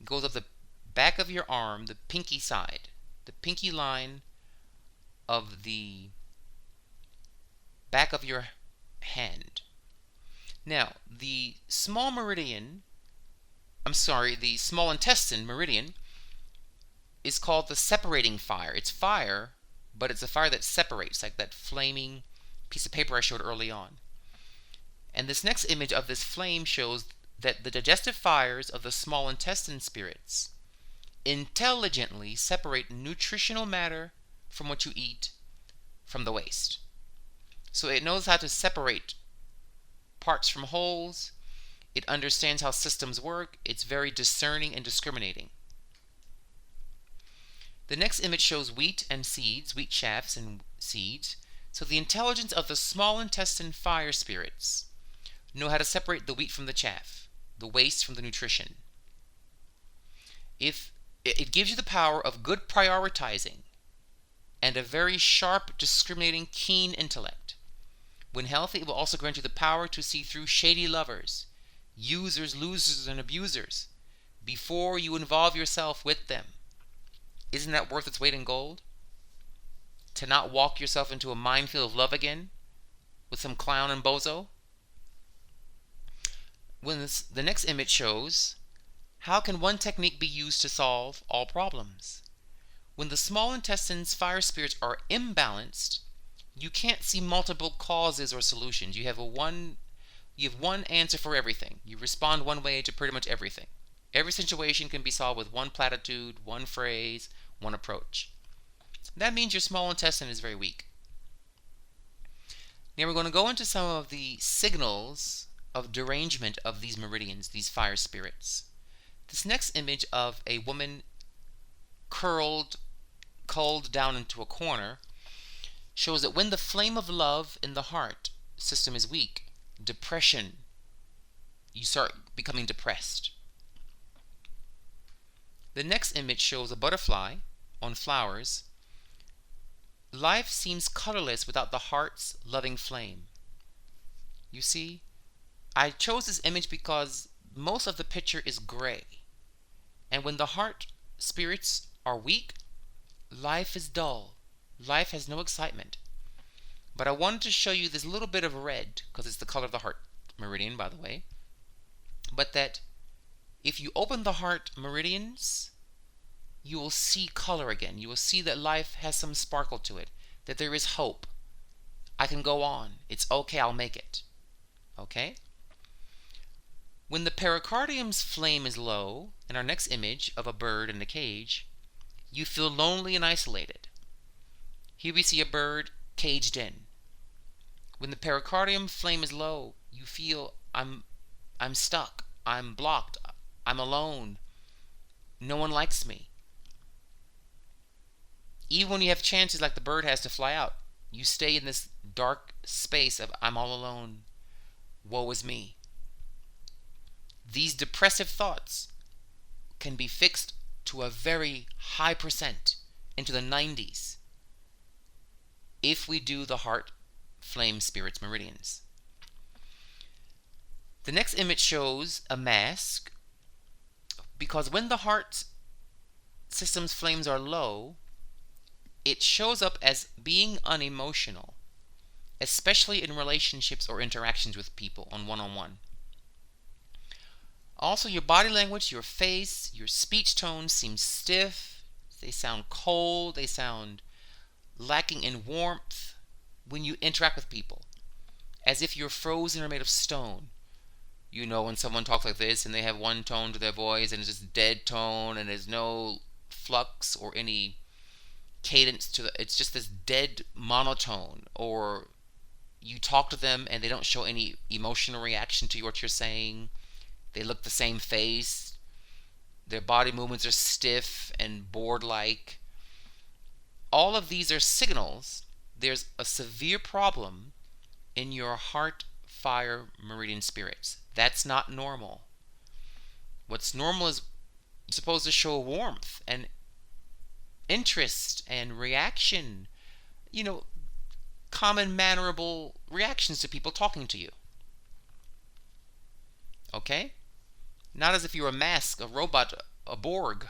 It goes up the back of your arm, the pinky side, the pinky line of the back of your hand. Now, the small intestine meridian is called the separating fire. It's fire, but it's a fire that separates, like that flaming piece of paper I showed early on. And this next image of this flame shows that the digestive fires of the small intestine spirits intelligently separate nutritional matter from what you eat from the waste. So it knows how to separate parts from wholes. It understands how systems work. It's very discerning and discriminating. The next image shows wheat and seeds, wheat shafts and seeds. So the intelligence of the small intestine fire spirits know how to separate the wheat from the chaff, the waste from the nutrition. If it gives you the power of good prioritizing and a very sharp, discriminating, keen intellect. When healthy, it will also grant you the power to see through shady lovers, users, losers, and abusers before you involve yourself with them. Isn't that worth its weight in gold? To not walk yourself into a minefield of love again with some clown and bozo? The next image shows, how can one technique be used to solve all problems? When the small intestine's fire spirits are imbalanced, you can't see multiple causes or solutions. You have one answer for everything. You respond one way to pretty much everything. Every situation can be solved with one platitude, one phrase, one approach. That means your small intestine is very weak. Now we're going to go into some of the signals of derangement of these meridians, these fire spirits. This next image of a woman culled down into a corner shows that when the flame of love in the heart system is weak, depression, you start becoming depressed. The next image shows a butterfly on flowers. Life seems colorless without the heart's loving flame. You see, I chose this image because most of the picture is gray. And when the heart spirits are weak, life is dull. Life has no excitement. But I wanted to show you this little bit of red, because it's the color of the heart meridian, by the way. But that if you open the heart meridians, you will see color again. You will see that life has some sparkle to it. that there is hope. I can go on. It's okay, I'll make it. Okay? When the pericardium's flame is low, in our next image of a bird in a cage, you feel lonely and isolated. Here we see a bird caged in. When the pericardium flame is low, you feel I'm stuck, I'm blocked, I'm alone, no one likes me. Even when you have chances like the bird has to fly out, you stay in this dark space of I'm all alone, woe is me. These depressive thoughts can be fixed to a very high percent, into the 90s, if we do the heart flame spirits meridians. The next image shows a mask, because when the heart system's flames are low, it shows up as being unemotional, especially in relationships or interactions with people on one-on-one. Also, your body language, your face, your speech tones seem stiff, they sound cold, they sound lacking in warmth when you interact with people, as if you're frozen or made of stone. You know when someone talks like this and they have one tone to their voice and it's just dead tone and there's no flux or any cadence to it's just this dead monotone. Or you talk to them and they don't show any emotional reaction to what you're saying. They look the same face. Their body movements are stiff and bored-like. All of these are signals there's a severe problem in your heart fire meridian spirits. That's not normal. What's normal is you're supposed to show warmth and interest and reaction, common mannerable reactions to people talking to you. Okay? Not as if you're a mask, a robot, a Borg.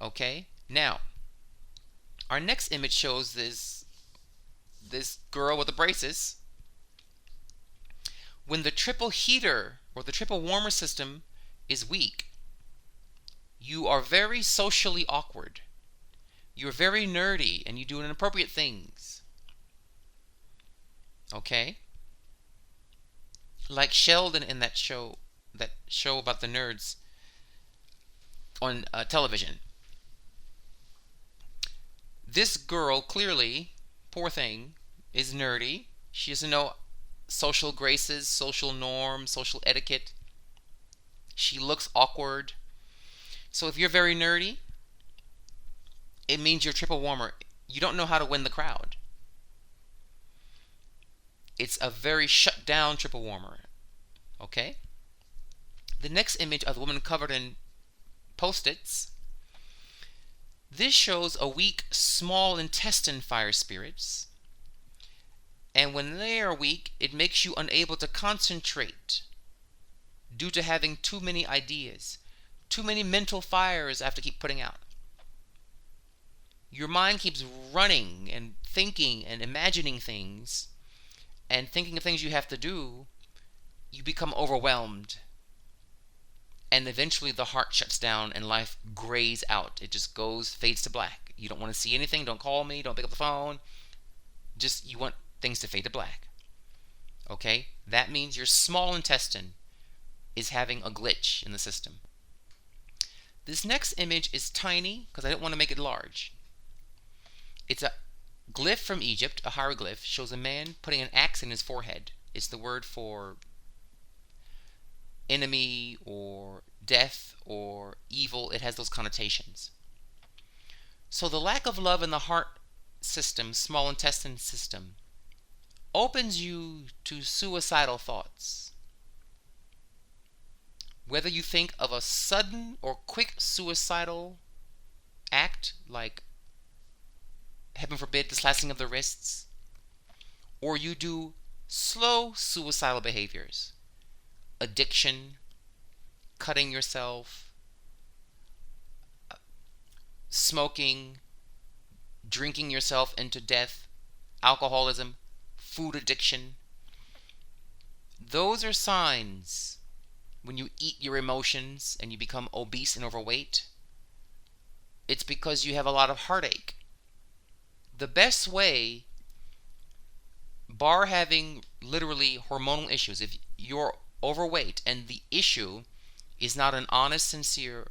Okay? Now, our next image shows this girl with the braces. When the triple heater or the triple warmer system is weak, you are very socially awkward. You're very nerdy and you do inappropriate things. Okay? Like Sheldon in that show about the nerds on television. This girl clearly, poor thing, is nerdy. She doesn't know social graces, social norms, social etiquette. She looks awkward. So if you're very nerdy, it means you're triple warmer. You don't know how to win the crowd. It's a very shut down triple warmer. Okay? The next image of the woman covered in post-its. This shows a weak small intestine fire spirits. And when they are weak, it makes you unable to concentrate due to having too many ideas, too many mental fires I have to keep putting out. Your mind keeps running and thinking and imagining things and thinking of things you have to do. You become overwhelmed. And eventually the heart shuts down and life grays out. It just fades to black. You don't want to see anything. Don't call me. Don't pick up the phone. Just, you want things to fade to black. Okay? That means your small intestine is having a glitch in the system. This next image is tiny because I don't want to make it large. It's a glyph from Egypt, a hieroglyph, shows a man putting an axe in his forehead. It's the word for enemy or death or evil. It has those connotations. So the lack of love in the heart system, small intestine system, opens you to suicidal thoughts. Whether you think of a sudden or quick suicidal act, like, heaven forbid, the slicing of the wrists, or you do slow suicidal behaviors, addiction, cutting yourself, smoking, drinking yourself into death, alcoholism, food addiction. Those are signs when you eat your emotions and you become obese and overweight. It's because you have a lot of heartache. The best way, bar having literally hormonal issues, if you're overweight and the issue is not an honest, sincere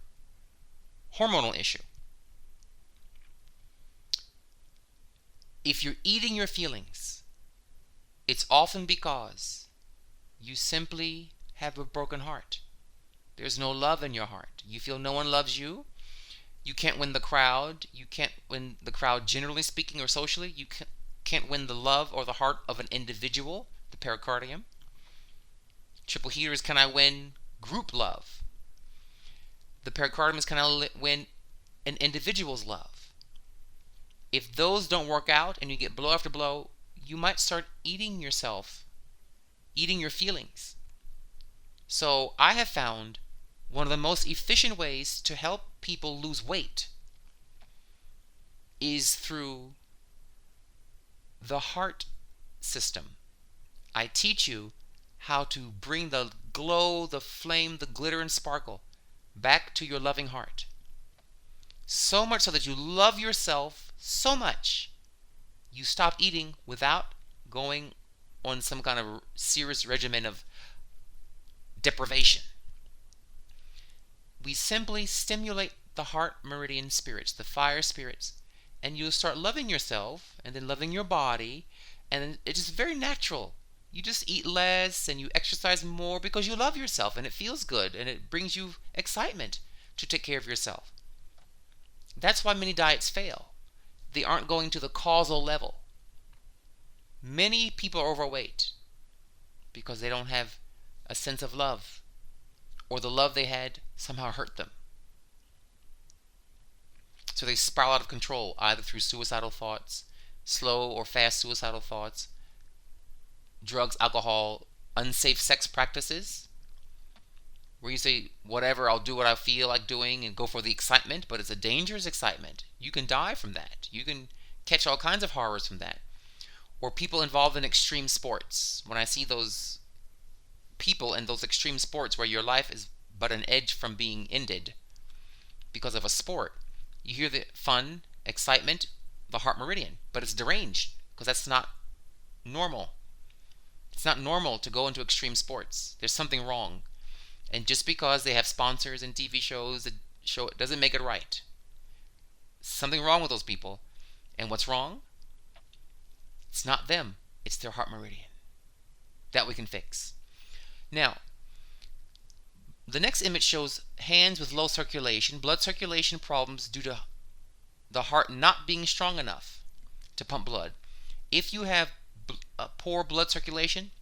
hormonal issue, if you're eating your feelings, it's often because you simply have a broken heart. There's no love in your heart. You feel no one loves you. You can't win the crowd. You can't win the crowd generally speaking or socially. You can't win the love or the heart of an individual, the pericardium. Triple heaters, can I win group love? The pericardium is, can I win an individual's love? If those don't work out and you get blow after blow, you might start eating yourself, eating your feelings. So I have found one of the most efficient ways to help people lose weight is through the heart system. I teach you how to bring the glow, the flame, the glitter and sparkle back to your loving heart. So much so that you love yourself so much, you stop eating without going on some kind of serious regimen of deprivation. We simply stimulate the heart meridian spirits, the fire spirits, and you'll start loving yourself and then loving your body, and it's just very natural. You just eat less and you exercise more because you love yourself and it feels good and it brings you excitement to take care of yourself. That's why many diets fail. They aren't going to the causal level. Many people are overweight because they don't have a sense of love, or the love they had somehow hurt them. So they spiral out of control, either through suicidal thoughts, slow or fast suicidal thoughts, drugs, alcohol, unsafe sex practices, where you say, whatever, I'll do what I feel like doing and go for the excitement, but it's a dangerous excitement. You can die from that. You can catch all kinds of horrors from that. Or people involved in extreme sports. When I see those people in those extreme sports where your life is but an edge from being ended because of a sport, you hear the fun, excitement, the heart meridian, but it's deranged because that's not normal. It's not normal to go into extreme sports. There's something wrong. And just because they have sponsors and TV shows that show it doesn't make it right. Something wrong with those people. And what's wrong? It's not them. It's their heart meridian. That we can fix. Now, the next image shows hands with low circulation, blood circulation problems due to the heart not being strong enough to pump blood. If you have poor blood circulation,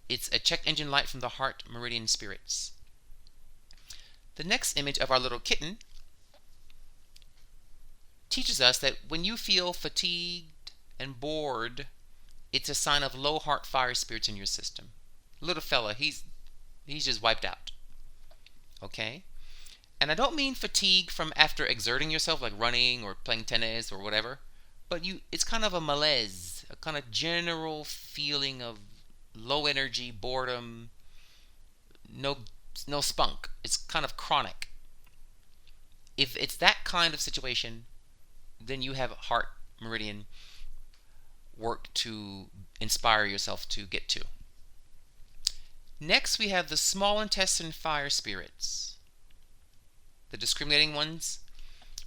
it's a check engine light from the heart meridian spirits. The next image of our little kitten teaches us that when you feel fatigued and bored, it's a sign of low heart fire spirits in your system. Little fella, he's just wiped out. Okay? And I don't mean fatigue from after exerting yourself, like running or playing tennis or whatever, but it's kind of a malaise, a kind of general feeling of low energy, boredom, no spunk. It's kind of chronic. If it's that kind of situation, then you have heart meridian work to inspire yourself to get to. Next, we have the small intestine fire spirits, the discriminating ones.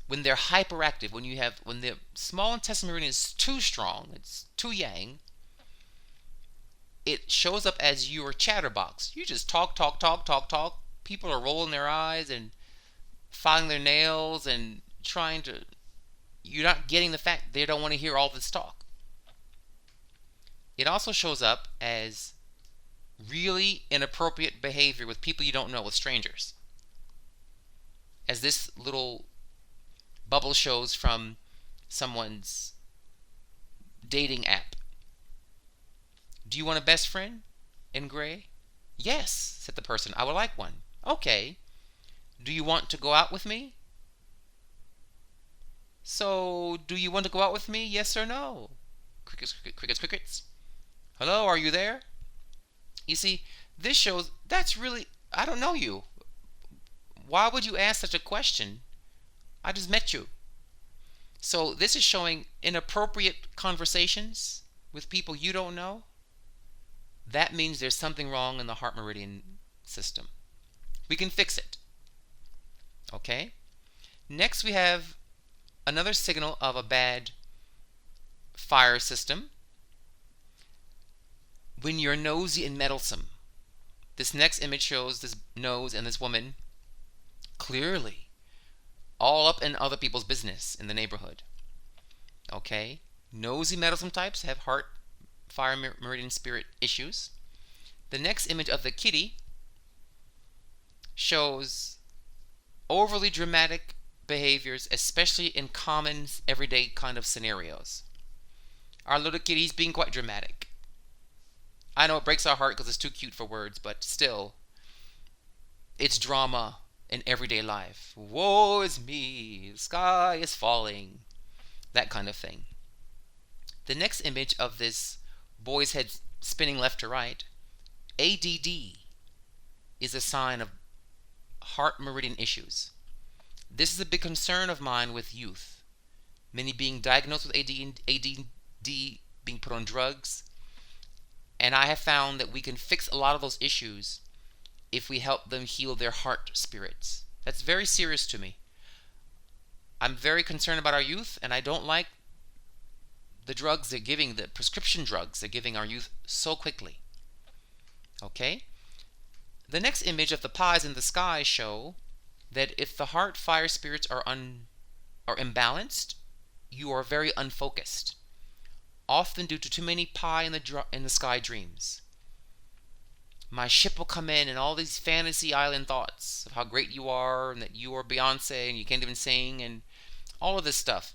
When they're hyperactive, when the small intestine meridian is too strong, it's too yang, it shows up as your chatterbox. You just talk. People are rolling their eyes and filing their nails and you're not getting the fact they don't want to hear all this talk. It also shows up as really inappropriate behavior with people you don't know, with strangers. As this little bubble shows from someone's dating app. Do you want a best friend in gray? Yes, said the person. I would like one. Okay. Do you want to go out with me? So, do you want to go out with me? Yes or no? Crickets, crickets, crickets. Hello, are you there? You see, this shows that's really, I don't know you. Why would you ask such a question? I just met you. So this is showing inappropriate conversations with people you don't know. That means there's something wrong in the heart meridian system. We can fix it. Okay? Next we have another signal of a bad fire system. When you're nosy and meddlesome. This next image shows this nose and this woman clearly all up in other people's business in the neighborhood. Okay? Nosy, meddlesome types have heart, fire, meridian, spirit issues. The next image of the kitty shows overly dramatic behaviors, especially in common, everyday kind of scenarios. Our little kitty's being quite dramatic. I know it breaks our heart because it's too cute for words, but still, it's drama in everyday life. Woe is me, the sky is falling, that kind of thing. The next image of this boy's head spinning left to right, ADD is a sign of heart meridian issues. This is a big concern of mine with youth. Many being diagnosed with ADD, being put on drugs, and I have found that we can fix a lot of those issues if we help them heal their heart spirits. That's very serious to me. I'm very concerned about our youth, and I don't like the drugs they're giving, the prescription drugs they're giving our youth so quickly. Okay? The next image of the pies in the sky show that if the heart fire spirits are imbalanced, you are very unfocused, often due to too many pie in the sky dreams. My ship will come in and all these fantasy island thoughts of how great you are and that you are Beyonce and you can't even sing and all of this stuff.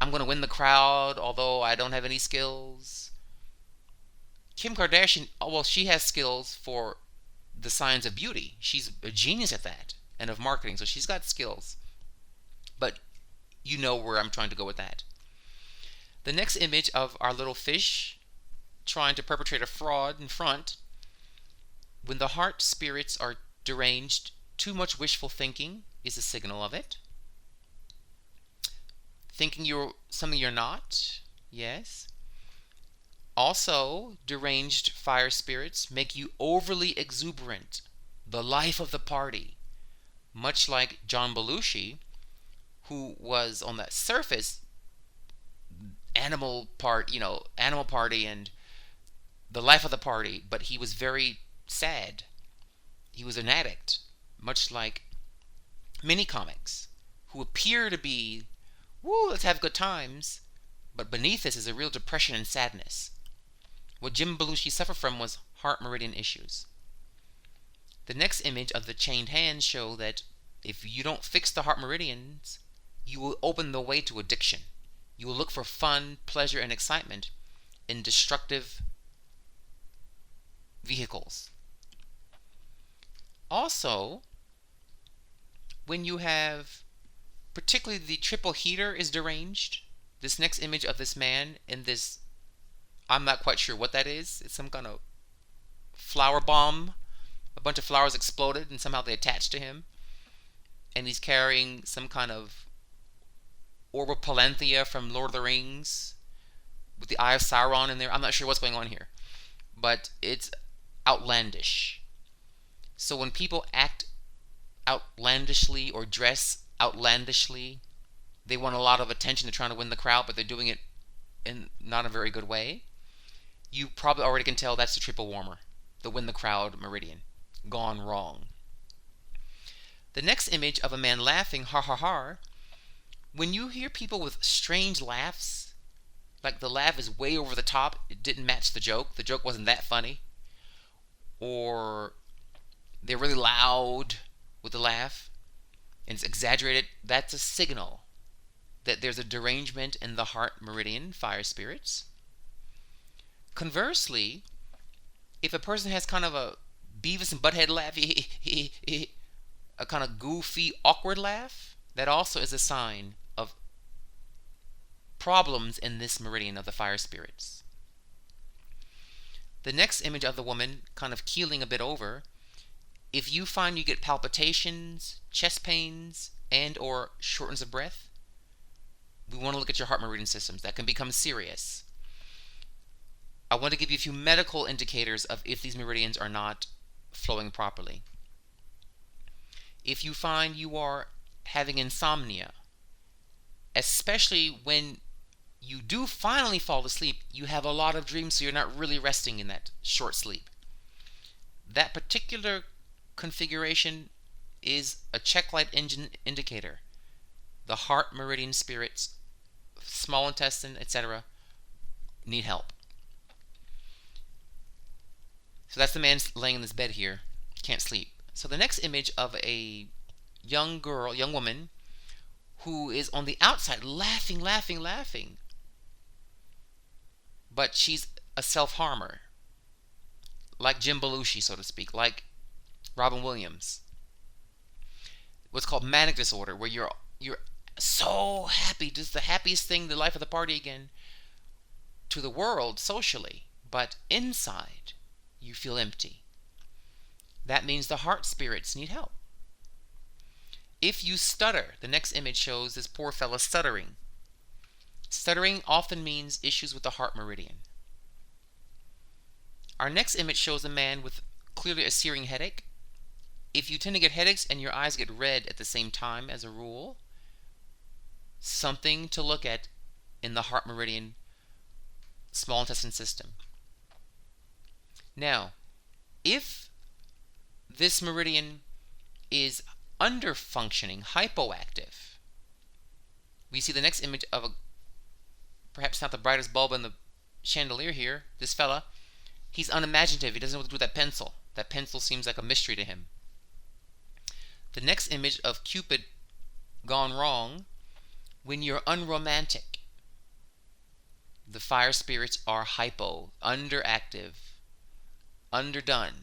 I'm going to win the crowd although I don't have any skills. Kim Kardashian, well, she has skills for the science of beauty. She's a genius at that and of marketing, so she's got skills. But you know where I'm trying to go with that. The next image of our little fish trying to perpetrate a fraud in front. When the heart spirits are deranged, too much wishful thinking is a signal of it. Thinking you're something you're not, yes. Also, deranged fire spirits make you overly exuberant, the life of the party. Much like John Belushi, who was on the surface animal party and the life of the party, but he was very sad. He was an addict, much like many comics who appear to be, woo, let's have good times, but beneath this is a real depression and sadness. What Jim Belushi suffered from was heart meridian issues. The next image of the chained hands show that if you don't fix the heart meridians, you will open the way to addiction. You will look for fun, pleasure, and excitement in destructive vehicles. Also, when you have, particularly the triple heater is deranged, this next image of this man in this, I'm not quite sure what that is. It's some kind of flower bomb. A bunch of flowers exploded and somehow they attached to him. And he's carrying some kind of Orbopalanthea from Lord of the Rings with the Eye of Sauron in there. I'm not sure what's going on here, but it's outlandish. So when people act outlandishly or dress outlandishly, they want a lot of attention. They're trying to win the crowd, but they're doing it in not a very good way. You probably already can tell that's the triple warmer, the win the crowd meridian, gone wrong. The next image of a man laughing, har har har. When you hear people with strange laughs, like the laugh is way over the top, it didn't match the joke wasn't that funny, or they're really loud with the laugh and it's exaggerated, that's a signal that there's a derangement in the heart meridian fire spirits. Conversely, if a person has kind of a Beavis and Butthead laugh, a kind of goofy, awkward laugh, that also is a sign of problems in this meridian of the fire spirits. The next image of the woman kind of keeling a bit over, if you find you get palpitations, chest pains, and or shortness of breath, we want to look at your heart meridian systems. That can become serious. I want to give you a few medical indicators of if these meridians are not flowing properly. If you find you are having insomnia, especially when you do finally fall asleep, you have a lot of dreams, so you're not really resting in that short sleep. That particular configuration is a check light engine indicator. The heart, meridian, spirits, small intestine, etc. need help. So that's the man laying in this bed here, can't sleep. So the next image of a young woman, who is on the outside laughing, but she's a self-harmer, like Jim Belushi, so to speak, like Robin Williams. What's called Manic Disorder, where you're so happy, just the happiest thing, the life of the party again, to the world socially, but inside you feel empty. That means the heart spirits need help. If you stutter, the next image shows this poor fella stuttering. Stuttering often means issues with the heart meridian. Our next image shows a man with clearly a searing headache. If you tend to get headaches and your eyes get red at the same time, as a rule, something to look at in the heart meridian, small intestine system. Now, if this meridian is under functioning, hypoactive, we see the next image of perhaps not the brightest bulb in the chandelier here. This fella, he's unimaginative. He doesn't know what to do with that pencil. That pencil seems like a mystery to him. The next image of Cupid gone wrong, when you're unromantic, the fire spirits are hypo, underactive, underdone.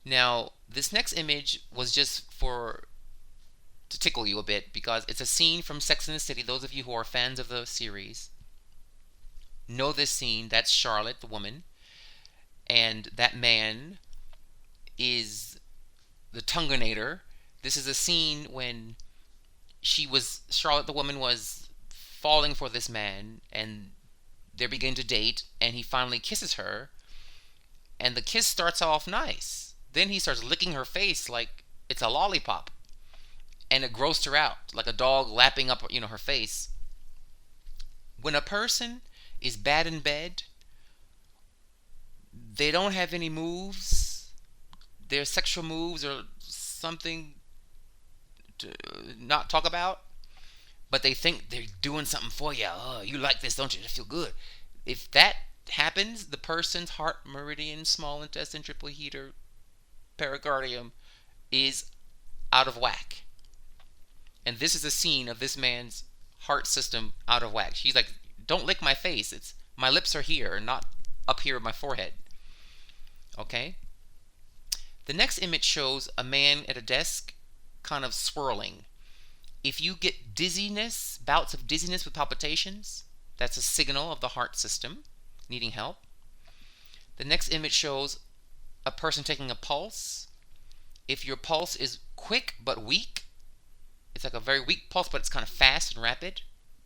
Now, this next image was just to tickle you a bit, because it's a scene from Sex and the City. Those of you who are fans of the series know this scene. That's Charlotte, the woman, and that man is the Tunganator. This is a scene when Charlotte, the woman, was falling for this man, and they're beginning to date, and he finally kisses her, and the kiss starts off nice. Then he starts licking her face like it's a lollipop, and it grossed her out, like a dog lapping up, her face. When a person is bad in bed, they don't have any moves. Their sexual moves are something to not talk about, but they think they're doing something for you. Oh, you like this, don't you? I feel good. If that happens, the person's heart meridian, small intestine, triple heater, pericardium is out of whack. And this is a scene of this man's heart system out of whack. She's like, don't lick my face. My lips are here, not up here at my forehead. Okay? The next image shows a man at a desk kind of swirling. If you get dizziness, bouts of dizziness with palpitations, that's a signal of the heart system needing help. The next image shows a person taking a pulse. If your pulse is quick but weak, it's like a very weak pulse, but it's kind of fast and rapid,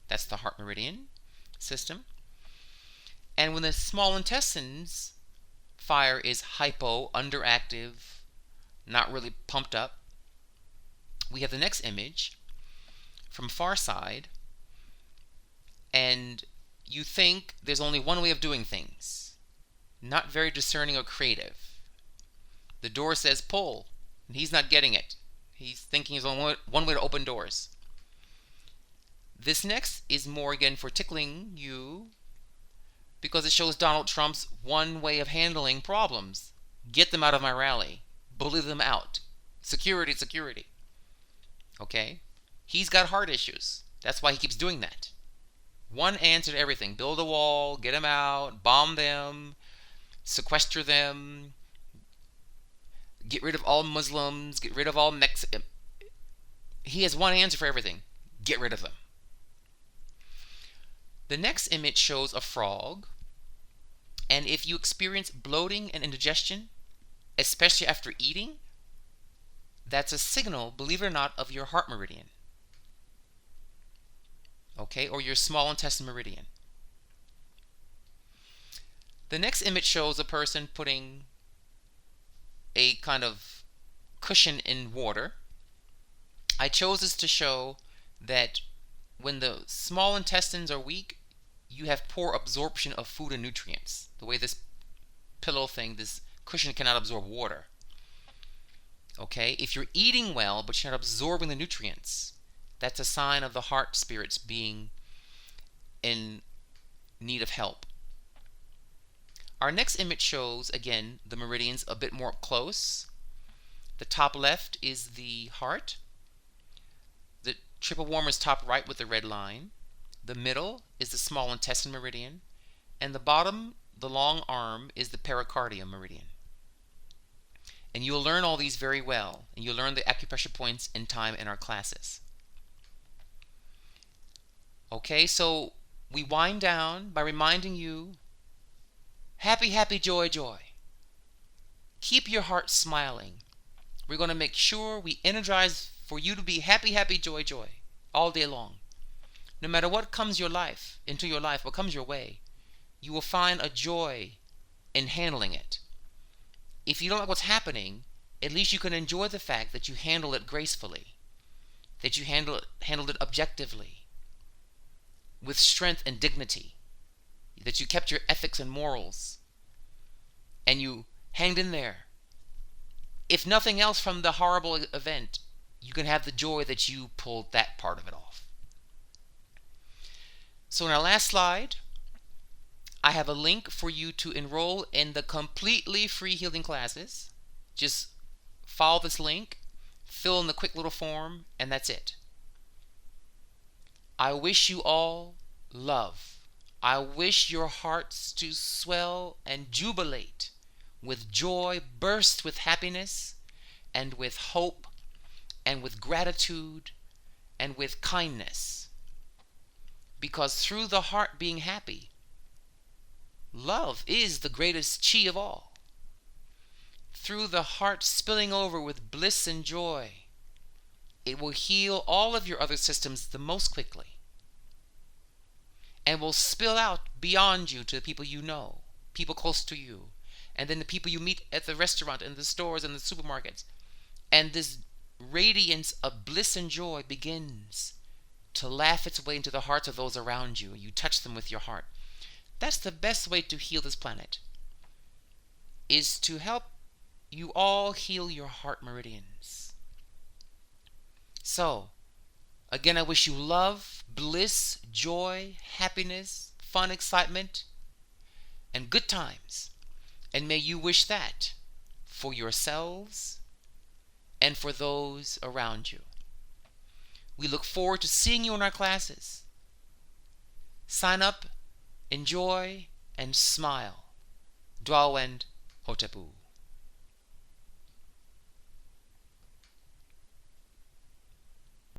that's the heart meridian system. And when the small intestines fire is hypo, underactive, not really pumped up, we have the next image from far side, and you think there's only one way of doing things. Not very discerning or creative. The door says pull, and he's not getting it. He's thinking there's only one way to open doors. This next is more again for tickling you, because it shows Donald Trump's one way of handling problems. Get them out of my rally. Bully them out. Security, security. Okay? He's got heart issues. That's why he keeps doing that. One answer to everything. Build a wall, get them out, bomb them, sequester them, get rid of all Muslims, get rid of all Mexicans. He has one answer for everything. Get rid of them. The next image shows a frog, and if you experience bloating and indigestion, especially after eating, that's a signal, believe it or not, of your heart meridian. okay, or your small intestine meridian. The next image shows a person putting a kind of cushion in water. I chose this to show that when the small intestines are weak, you have poor absorption of food and nutrients. The way this pillow thing, this cushion cannot absorb water. Okay, if you're eating well but you're not absorbing the nutrients, that's a sign of the heart spirits being in need of help. Our next image shows, again, the meridians a bit more up close. The top left is the heart. The triple worm is top right with the red line. The middle is the small intestine meridian. And the bottom, the long arm, is the pericardium meridian. And you'll learn all these very well. And you'll learn the acupressure points in time in our classes. Okay, so we wind down by reminding you, happy, happy, joy, joy. Keep your heart smiling. We're going to make sure we energize for you to be happy, happy, joy, joy all day long. No matter what comes into your life, what comes your way, you will find a joy in handling it. If you don't like what's happening, at least you can enjoy the fact that you handle it gracefully, that you handled it objectively, with strength and dignity, that you kept your ethics and morals, and you hanged in there. If nothing else from the horrible event, you can have the joy that you pulled that part of it off. So in our last slide, I have a link for you to enroll in the completely free healing classes. Just follow this link, fill in the quick little form, and that's it. I wish you all love. I wish your hearts to swell and jubilate with joy, burst with happiness, and with hope, and with gratitude, and with kindness. Because through the heart being happy, love is the greatest chi of all. Through the heart spilling over with bliss and joy, it will heal all of your other systems the most quickly, and will spill out beyond you to the people you know, people close to you, and then the people you meet at the restaurant, in the stores, and the supermarkets. And this radiance of bliss and joy begins to laugh its way into the hearts of those around you. You touch them with your heart. That's the best way to heal this planet, is to help you all heal your heart meridians. So, again, I wish you love, bliss, joy, happiness, fun, excitement, and good times. And may you wish that for yourselves and for those around you. We look forward to seeing you in our classes. Sign up, enjoy, and smile. Dwawend Hotepu.